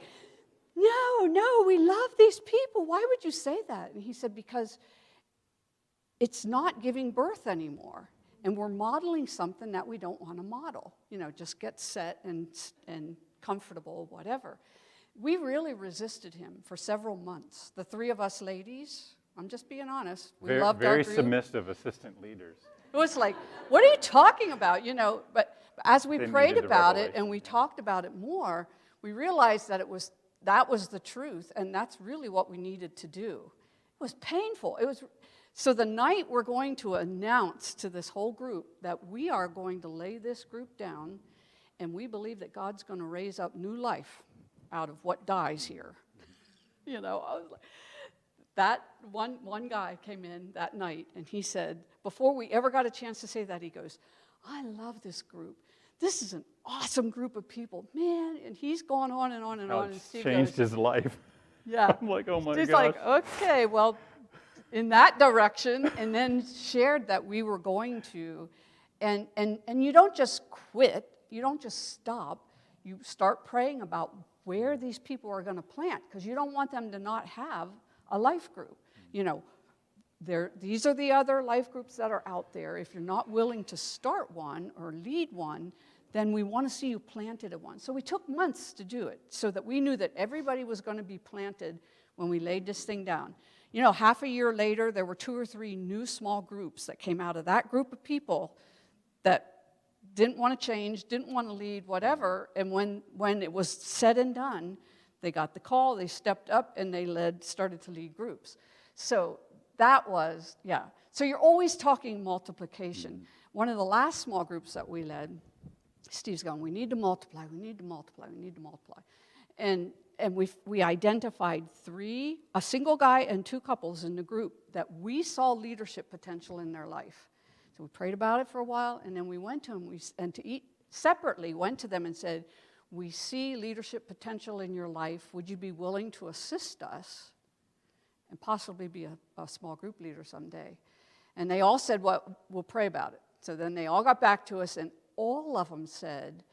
no, we love these people. Why would you say that? And he said, because it's not giving birth anymore. And we're modeling something that we don't want to model. Just get set and comfortable, whatever. We really resisted him for several months. The three of us ladies, I'm just being honest, we loved our group. Very submissive assistant leaders. It was like, what are you talking about? But as we prayed about it and we talked about it more, we realized that that was the truth, and that's really what we needed to do. It was painful. So the night we're going to announce to this whole group that we are going to lay this group down, and we believe that God's going to raise up new life out of what dies here. I was like, that one guy came in that night, and he said, before we ever got a chance to say that, he goes, I love this group. This is an awesome group of people. Man, and he's gone on and on and on. It's changed his life. Yeah. I'm like, oh my gosh. He's like, okay, well, in that direction, and then shared that we were going to. And you don't just quit. You don't just stop. You start praying about where these people are going to plant, because you don't want them to not have a life group. These are the other life groups that are out there. If you're not willing to start one or lead one, then we want to see you planted at one. So we took months to do it, so that we knew that everybody was going to be planted when we laid this thing down. Half a year later, there were 2 or 3 new small groups that came out of that group of people that didn't want to change, didn't want to lead, whatever. And when it was said and done, they got the call, they stepped up, and they started to lead groups. So that was, yeah. So you're always talking multiplication. One of the last small groups that we led, Steve's going, we need to multiply, we need to multiply, we need to multiply. And we identified a single guy and 2 couples in the group that we saw leadership potential in their life. So we prayed about it for a while, and then we went to them, and to eat separately, went to them and said, we see leadership potential in your life. Would you be willing to assist us and possibly be a small group leader someday? And they all said, well, we'll pray about it. So then they all got back to us, and all of them said,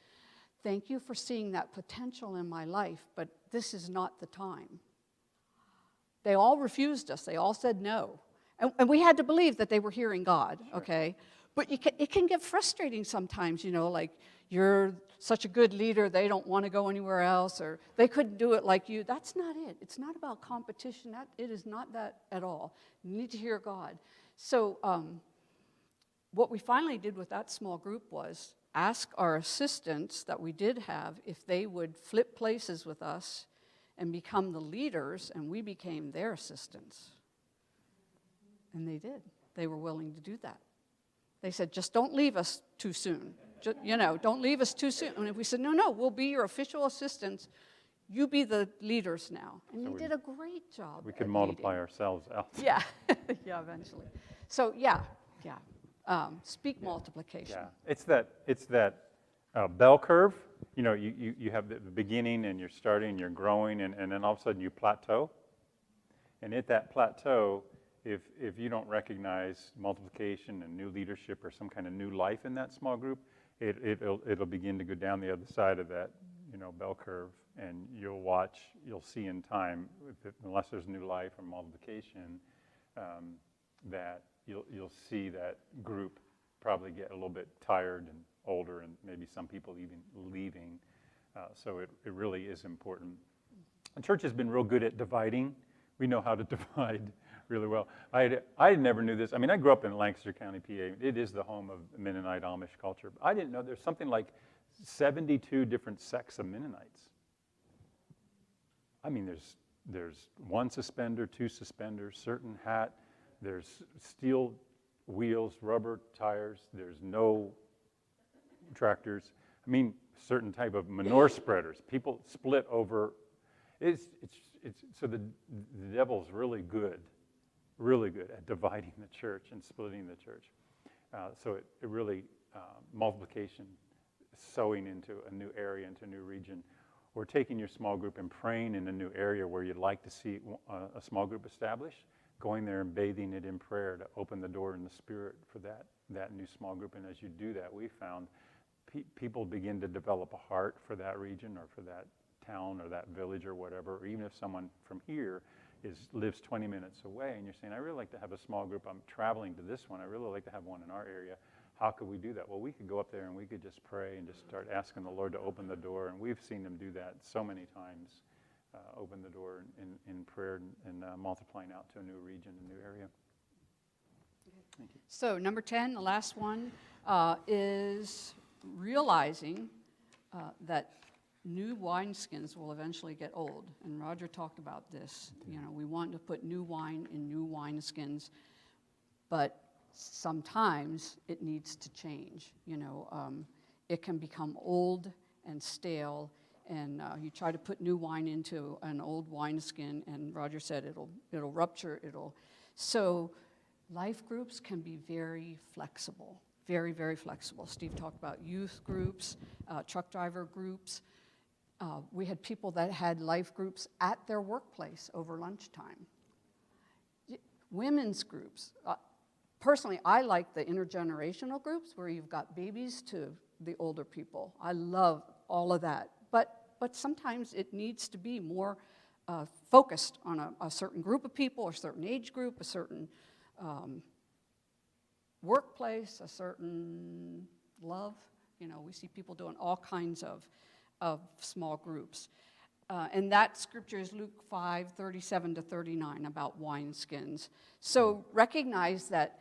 thank you for seeing that potential in my life, but this is not the time. They all refused us. They all said no. And we had to believe that they were hearing God, okay? But it can get frustrating sometimes, like you're such a good leader, they don't want to go anywhere else, or they couldn't do it like you. That's not it. It's not about competition. It is not that at all. You need to hear God. So what we finally did with that small group was ask our assistants that we did have if they would flip places with us and become the leaders, and we became their assistants. And they did. They were willing to do that. They said, just don't leave us too soon. Don't leave us too soon. And we said, no, we'll be your official assistants. You be the leaders now. And they did a great job. We could multiply ourselves out. Yeah, yeah, eventually. So, yeah. Speak multiplication. Yeah, it's that bell curve. You have the beginning, and you're starting, you're growing, and then all of a sudden you plateau. And at that plateau if you don't recognize multiplication and new leadership or some kind of new life in that small group, it'll begin to go down the other side of that, bell curve, and you'll see in time, unless there's new life or multiplication, that you'll see that group probably get a little bit tired and older, and maybe some people even leaving. So it really is important. The church has been real good at dividing. We know how to divide really well. I never knew this. I mean, I grew up in Lancaster County, PA. It is the home of Mennonite Amish culture. I didn't know there's something like 72 different sects of Mennonites. I mean, there's one suspender, two suspenders, certain hat. There's steel wheels, rubber tires. There's no tractors. I mean, certain type of manure spreaders. People split over. So the devil's really good at dividing the church and splitting the church. So it really, multiplication, sowing into a new area, into a new region, or taking your small group and praying in a new area where you'd like to see a small group established, going there and bathing it in prayer to open the door in the Spirit for that new small group. And as you do that, we found people begin to develop a heart for that region or for that town or that village or whatever, or even if someone from here lives 20 minutes away and you're saying, I really like to have a small group, I'm traveling to this one, I really like to have one in our area, how could we do that? Well, we could go up there and we could just pray and just start asking the Lord to open the door, and we've seen them do that so many times, open the door in prayer and multiplying out to a new region, a new area. Thank you. So number 10, the last one, is realizing that new wineskins will eventually get old. And Roger talked about this. We want to put new wine in new wineskins, but sometimes it needs to change. It can become old and stale, and you try to put new wine into an old wineskin, and Roger said it'll rupture. So life groups can be very flexible, very, very flexible. Steve talked about youth groups, truck driver groups. We had people that had life groups at their workplace over lunchtime. Women's groups. Personally, I like the intergenerational groups where you've got babies to the older people. I love all of that. But sometimes it needs to be more focused on a certain group of people, a certain age group, a certain workplace, a certain love. We see people doing all kinds of small groups. And that scripture is Luke 5:37-39 about wineskins. So recognize that,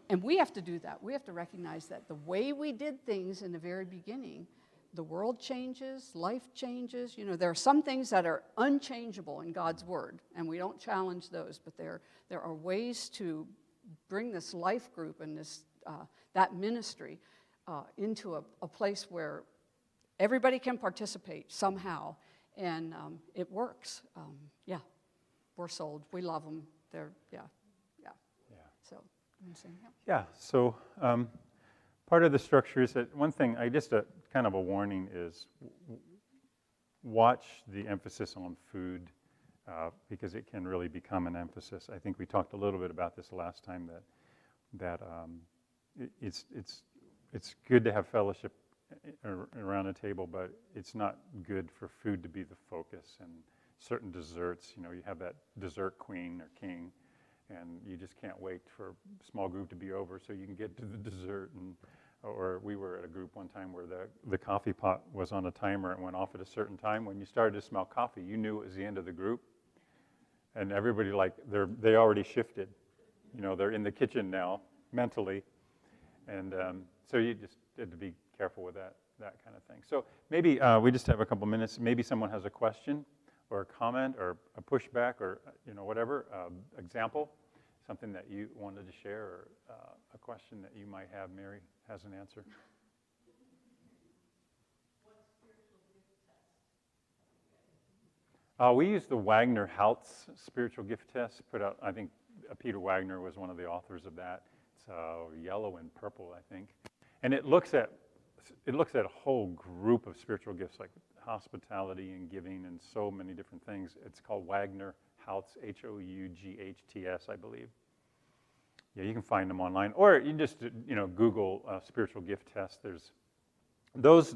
and we have to do that. We have to recognize that the way we did things in the very beginning, the world changes, life changes. There are some things that are unchangeable in God's word, and we don't challenge those, but there are ways to bring this life group and that ministry into a place where everybody can participate somehow, and it works. We're sold. We love them. Yeah. So, So part of the structure is that one thing, kind of a warning is watch the emphasis on food because it can really become an emphasis. I think we talked a little bit about this last time that it's good to have fellowship around a table, but it's not good for food to be the focus. And certain desserts, you have that dessert queen or king, and you just can't wait for a small group to be over so you can get to the dessert. Or we were at a group one time where the coffee pot was on a timer and went off at a certain time. When you started to smell coffee, you knew it was the end of the group, and everybody they already shifted. They're in the kitchen now mentally, and so you just had to be careful with that kind of thing. So maybe we just have a couple minutes. Maybe someone has a question or a comment or a pushback or whatever example, something that you wanted to share, or a question that you might have. Mary has an answer. We use the Wagner-Hautz spiritual gift test, put out, I think Peter Wagner was one of the authors of that. It's yellow and purple, I think. And it looks at a whole group of spiritual gifts like hospitality and giving and so many different things. It's called Wagner-Hautz, Houghts, I believe. Yeah, you can find them online, or you can just Google spiritual gift test. There's those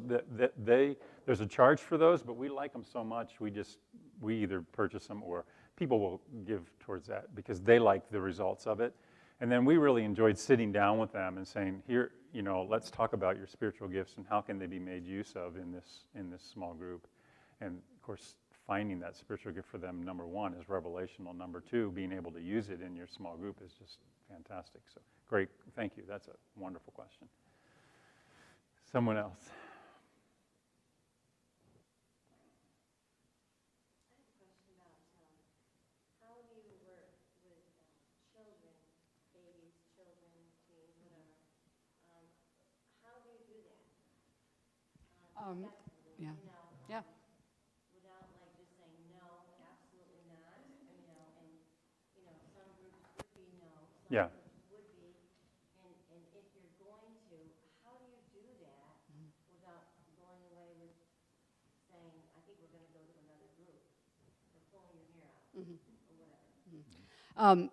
there's a charge for those, but we like them so much we either purchase them or people will give towards that because they like the results of it. And then we really enjoyed sitting down with them and saying, here, let's talk about your spiritual gifts and how can they be made use of in this small group. And of course, finding that spiritual gift for them, number one, is revelational. Number two, being able to use it in your small group is just fantastic. So great, thank you. That's a wonderful question. Someone else. Yeah. Yeah. Without like just saying no, absolutely not, and some groups would be no, some Yeah. groups would be, and if you're going to, how do you do that without going away with saying, I think we're going to go to another group, or pulling your hair out, or whatever.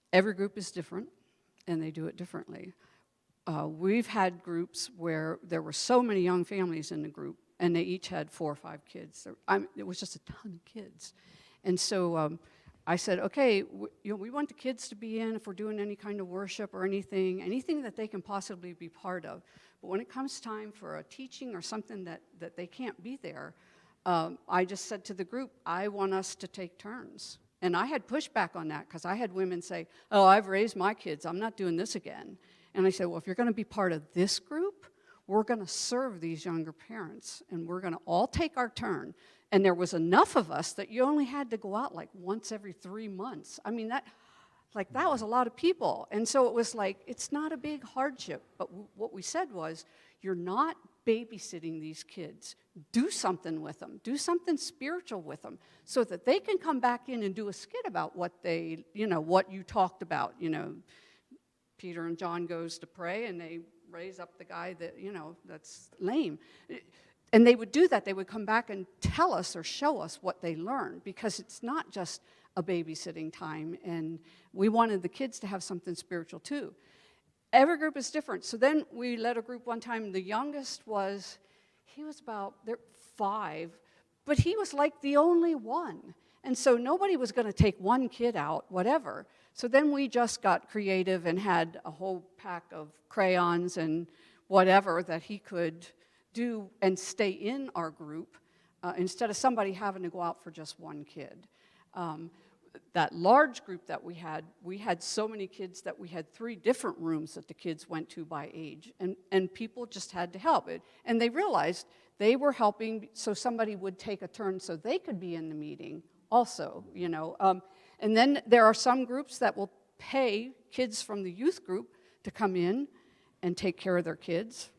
Every group is different, and they do it differently. We've had groups where there were so many young families in the group, and they each had 4 or 5 kids. It was just a ton of kids. And so I said, okay, we want the kids to be in if we're doing any kind of worship or anything that they can possibly be part of. But when it comes time for a teaching or something that they can't be there, I just said to the group, I want us to take turns. And I had pushback on that because I had women say, oh, I've raised my kids. I'm not doing this again. And I said, well, if you're going to be part of this group, we're going to serve these younger parents, and we're going to all take our turn. And there was enough of us that you only had to go out like once every 3 months. I mean, that was a lot of people. And so it was like, it's not a big hardship. But what we said was, you're not babysitting these kids. Do something with them. Do something spiritual with them so that they can come back in and do a skit about what what you talked about, Peter and John goes to pray, and they raise up the guy that, that's lame. And they would do that. They would come back and tell us or show us what they learned, because it's not just a babysitting time, and we wanted the kids to have something spiritual too. Every group is different. So then we led a group one time. The youngest he was about 5, but he was like the only one. And so nobody was going to take one kid out, whatever. So then we just got creative and had a whole pack of crayons and whatever that he could do and stay in our group instead of somebody having to go out for just one kid. That large group that we had so many kids that we had 3 different rooms that the kids went to by age, and people just had to help it. And they realized they were helping, so somebody would take a turn so they could be in the meeting also, And then there are some groups that will pay kids from the youth group to come in and take care of their kids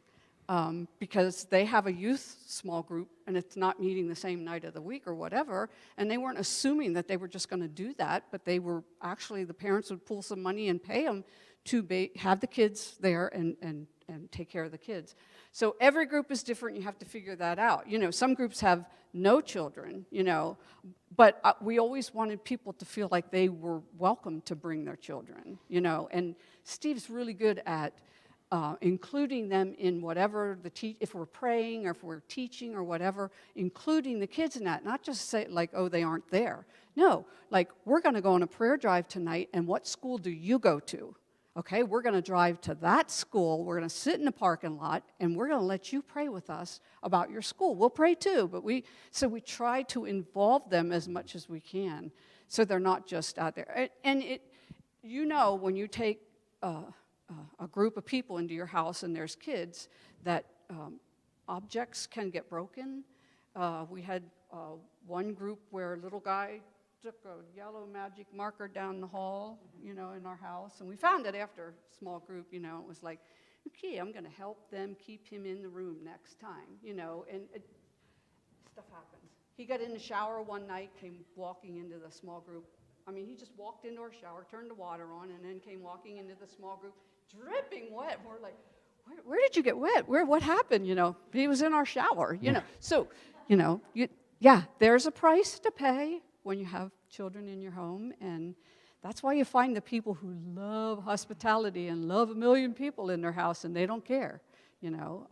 because they have a youth small group and it's not meeting the same night of the week or whatever, and they weren't assuming that they were just going to do that, but they were actually, the parents would pull some money and pay them to have the kids there and take care of the kids. So every group is different. You have to figure that out. Some groups have no children, but we always wanted people to feel like they were welcome to bring their children, and Steve's really good at including them in whatever if we're praying or if we're teaching or whatever, including the kids in that, not just say like, oh, they aren't there. No, like, we're going to go on a prayer drive tonight, and what school do you go to? Okay, we're going to drive to that school, we're going to sit in the parking lot, and we're going to let you pray with us about your school. We'll pray too, but we try to involve them as much as we can so they're not just out there. And when you take a group of people into your house and there's kids, that objects can get broken. We had one group where a little guy took a yellow magic marker down the hall, in our house. And we found it after a small group, it was like, okay, I'm going to help them keep him in the room next time, and stuff happens. He got in the shower one night, came walking into the small group. He just walked into our shower, turned the water on, and then came walking into the small group, dripping wet. We're like, where did you get wet? What happened? He was in our shower, So, there's a price to pay when you have children in your home, and That's why you find the people who love hospitality and love a million people in their house, and they don't care, you know.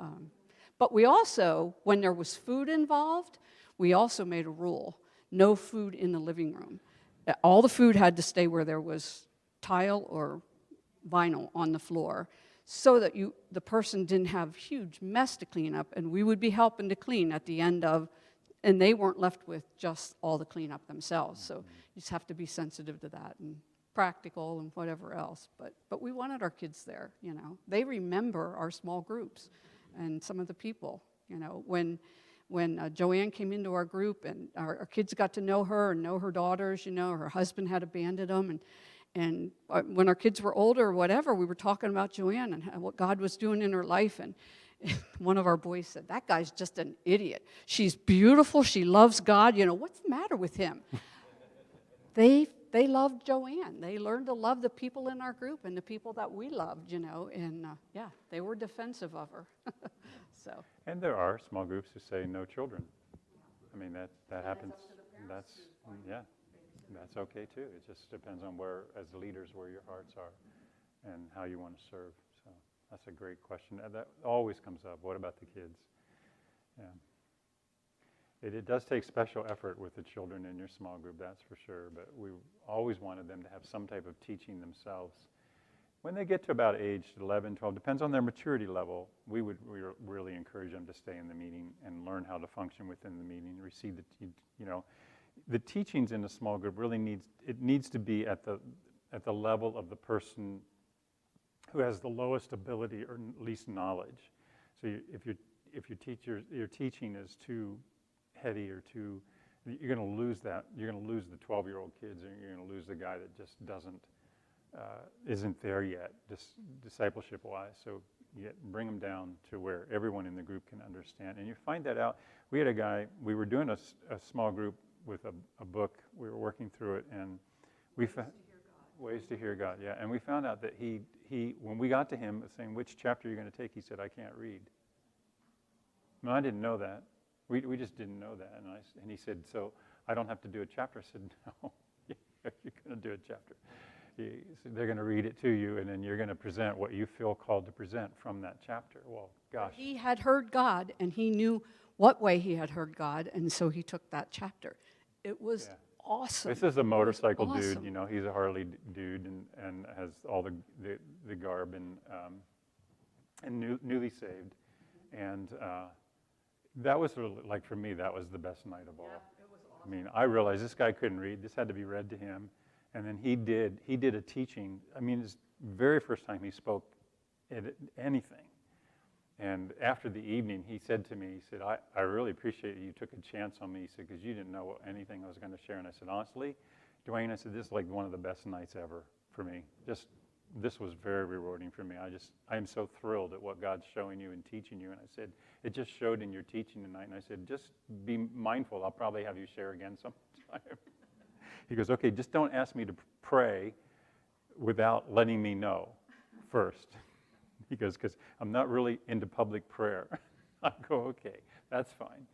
But we also, when there was food involved, we also made a rule: no food in the living room. All the food had to stay where there was tile or vinyl on the floor, so that the person didn't have huge mess to clean up, and we would be helping to clean at the end of, and they weren't left with just all the cleanup themselves. So you just have to be sensitive to that and practical and whatever else. But we wanted our kids there, you know. They remember our small groups and some of the people, you know. When Joanne came into our group and our kids got to know her and know her daughters, you know, her husband had abandoned them, and when our kids were older or whatever, we were talking about Joanne and what God was doing in her life, and one of our boys said, "That guy's just an idiot. She's beautiful, she loves God, you know, what's the matter with him?" They loved Joanne. They learned to love the people in our group and the people that we loved, you know, and yeah, they were defensive of her. So. And there are small groups who say no children. I mean, that happens. That's okay too. It just depends on where, as leaders, where your hearts are and how you want to serve. So that's a great question. And that always comes up. What about the kids? Yeah. It does take special effort with the children in your small group, that's for sure. But we always wanted them to have some type of teaching themselves. When they get to about age 11, 12, depends on their maturity level, we really encourage them to stay in the meeting and learn how to function within the meeting, receive the teachings in a small group really needs to be at the level of the person who has the lowest ability or least knowledge. So if your teaching is too heady or too, you're going to lose that. You're going to lose the 12-year-old kids, and you're going to lose the guy that just isn't there yet, discipleship-wise. So bring them down to where everyone in the group can understand. And you find that out. We had a guy, we were doing a small group with a book. We were working through it, and we found Ways to Hear God, yeah. And we found out that he when we got to him saying, which chapter are you going to take, he said, I can't read. No, I didn't know that. We just didn't know that. And he said, so I don't have to do a chapter. I said, no, you're going to do a chapter. They're going to read it to you, and then you're going to present what you feel called to present from that chapter. Well, gosh. He had heard God, and he knew what way he had heard God, and so he took that chapter. It was awesome. This is a motorcycle dude, awesome. you know. He's a Harley dude and has all the garb and newly saved. And that was sort of like, for me, that was the best night of all. Yeah, it was awesome. I mean, I realized this guy couldn't read. This had to be read to him. And then he did a teaching. I mean, it's the very first time he spoke at anything. And after the evening, he said to me, he said, I really appreciate that you took a chance on me. He said, because you didn't know anything I was going to share. And I said, honestly, Dwayne, I said, this is like one of the best nights ever for me. This was very rewarding for me. I am so thrilled at what God's showing you and teaching you. And I said, it just showed in your teaching tonight. And I said, just be mindful. I'll probably have you share again sometime. He goes, okay, just don't ask me to pray without letting me know first. He goes, because I'm not really into public prayer. I go, okay, that's fine.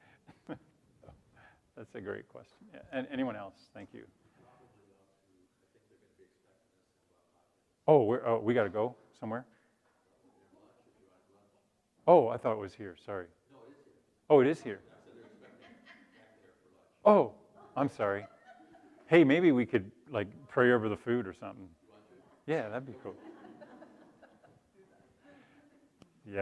That's a great question. Yeah. And anyone else? Thank you. Oh, we got to go somewhere? Oh, I thought it was here. Sorry. Oh, it is here. Oh, I'm sorry. Hey, maybe we could like pray over the food or something. Yeah, that'd be cool.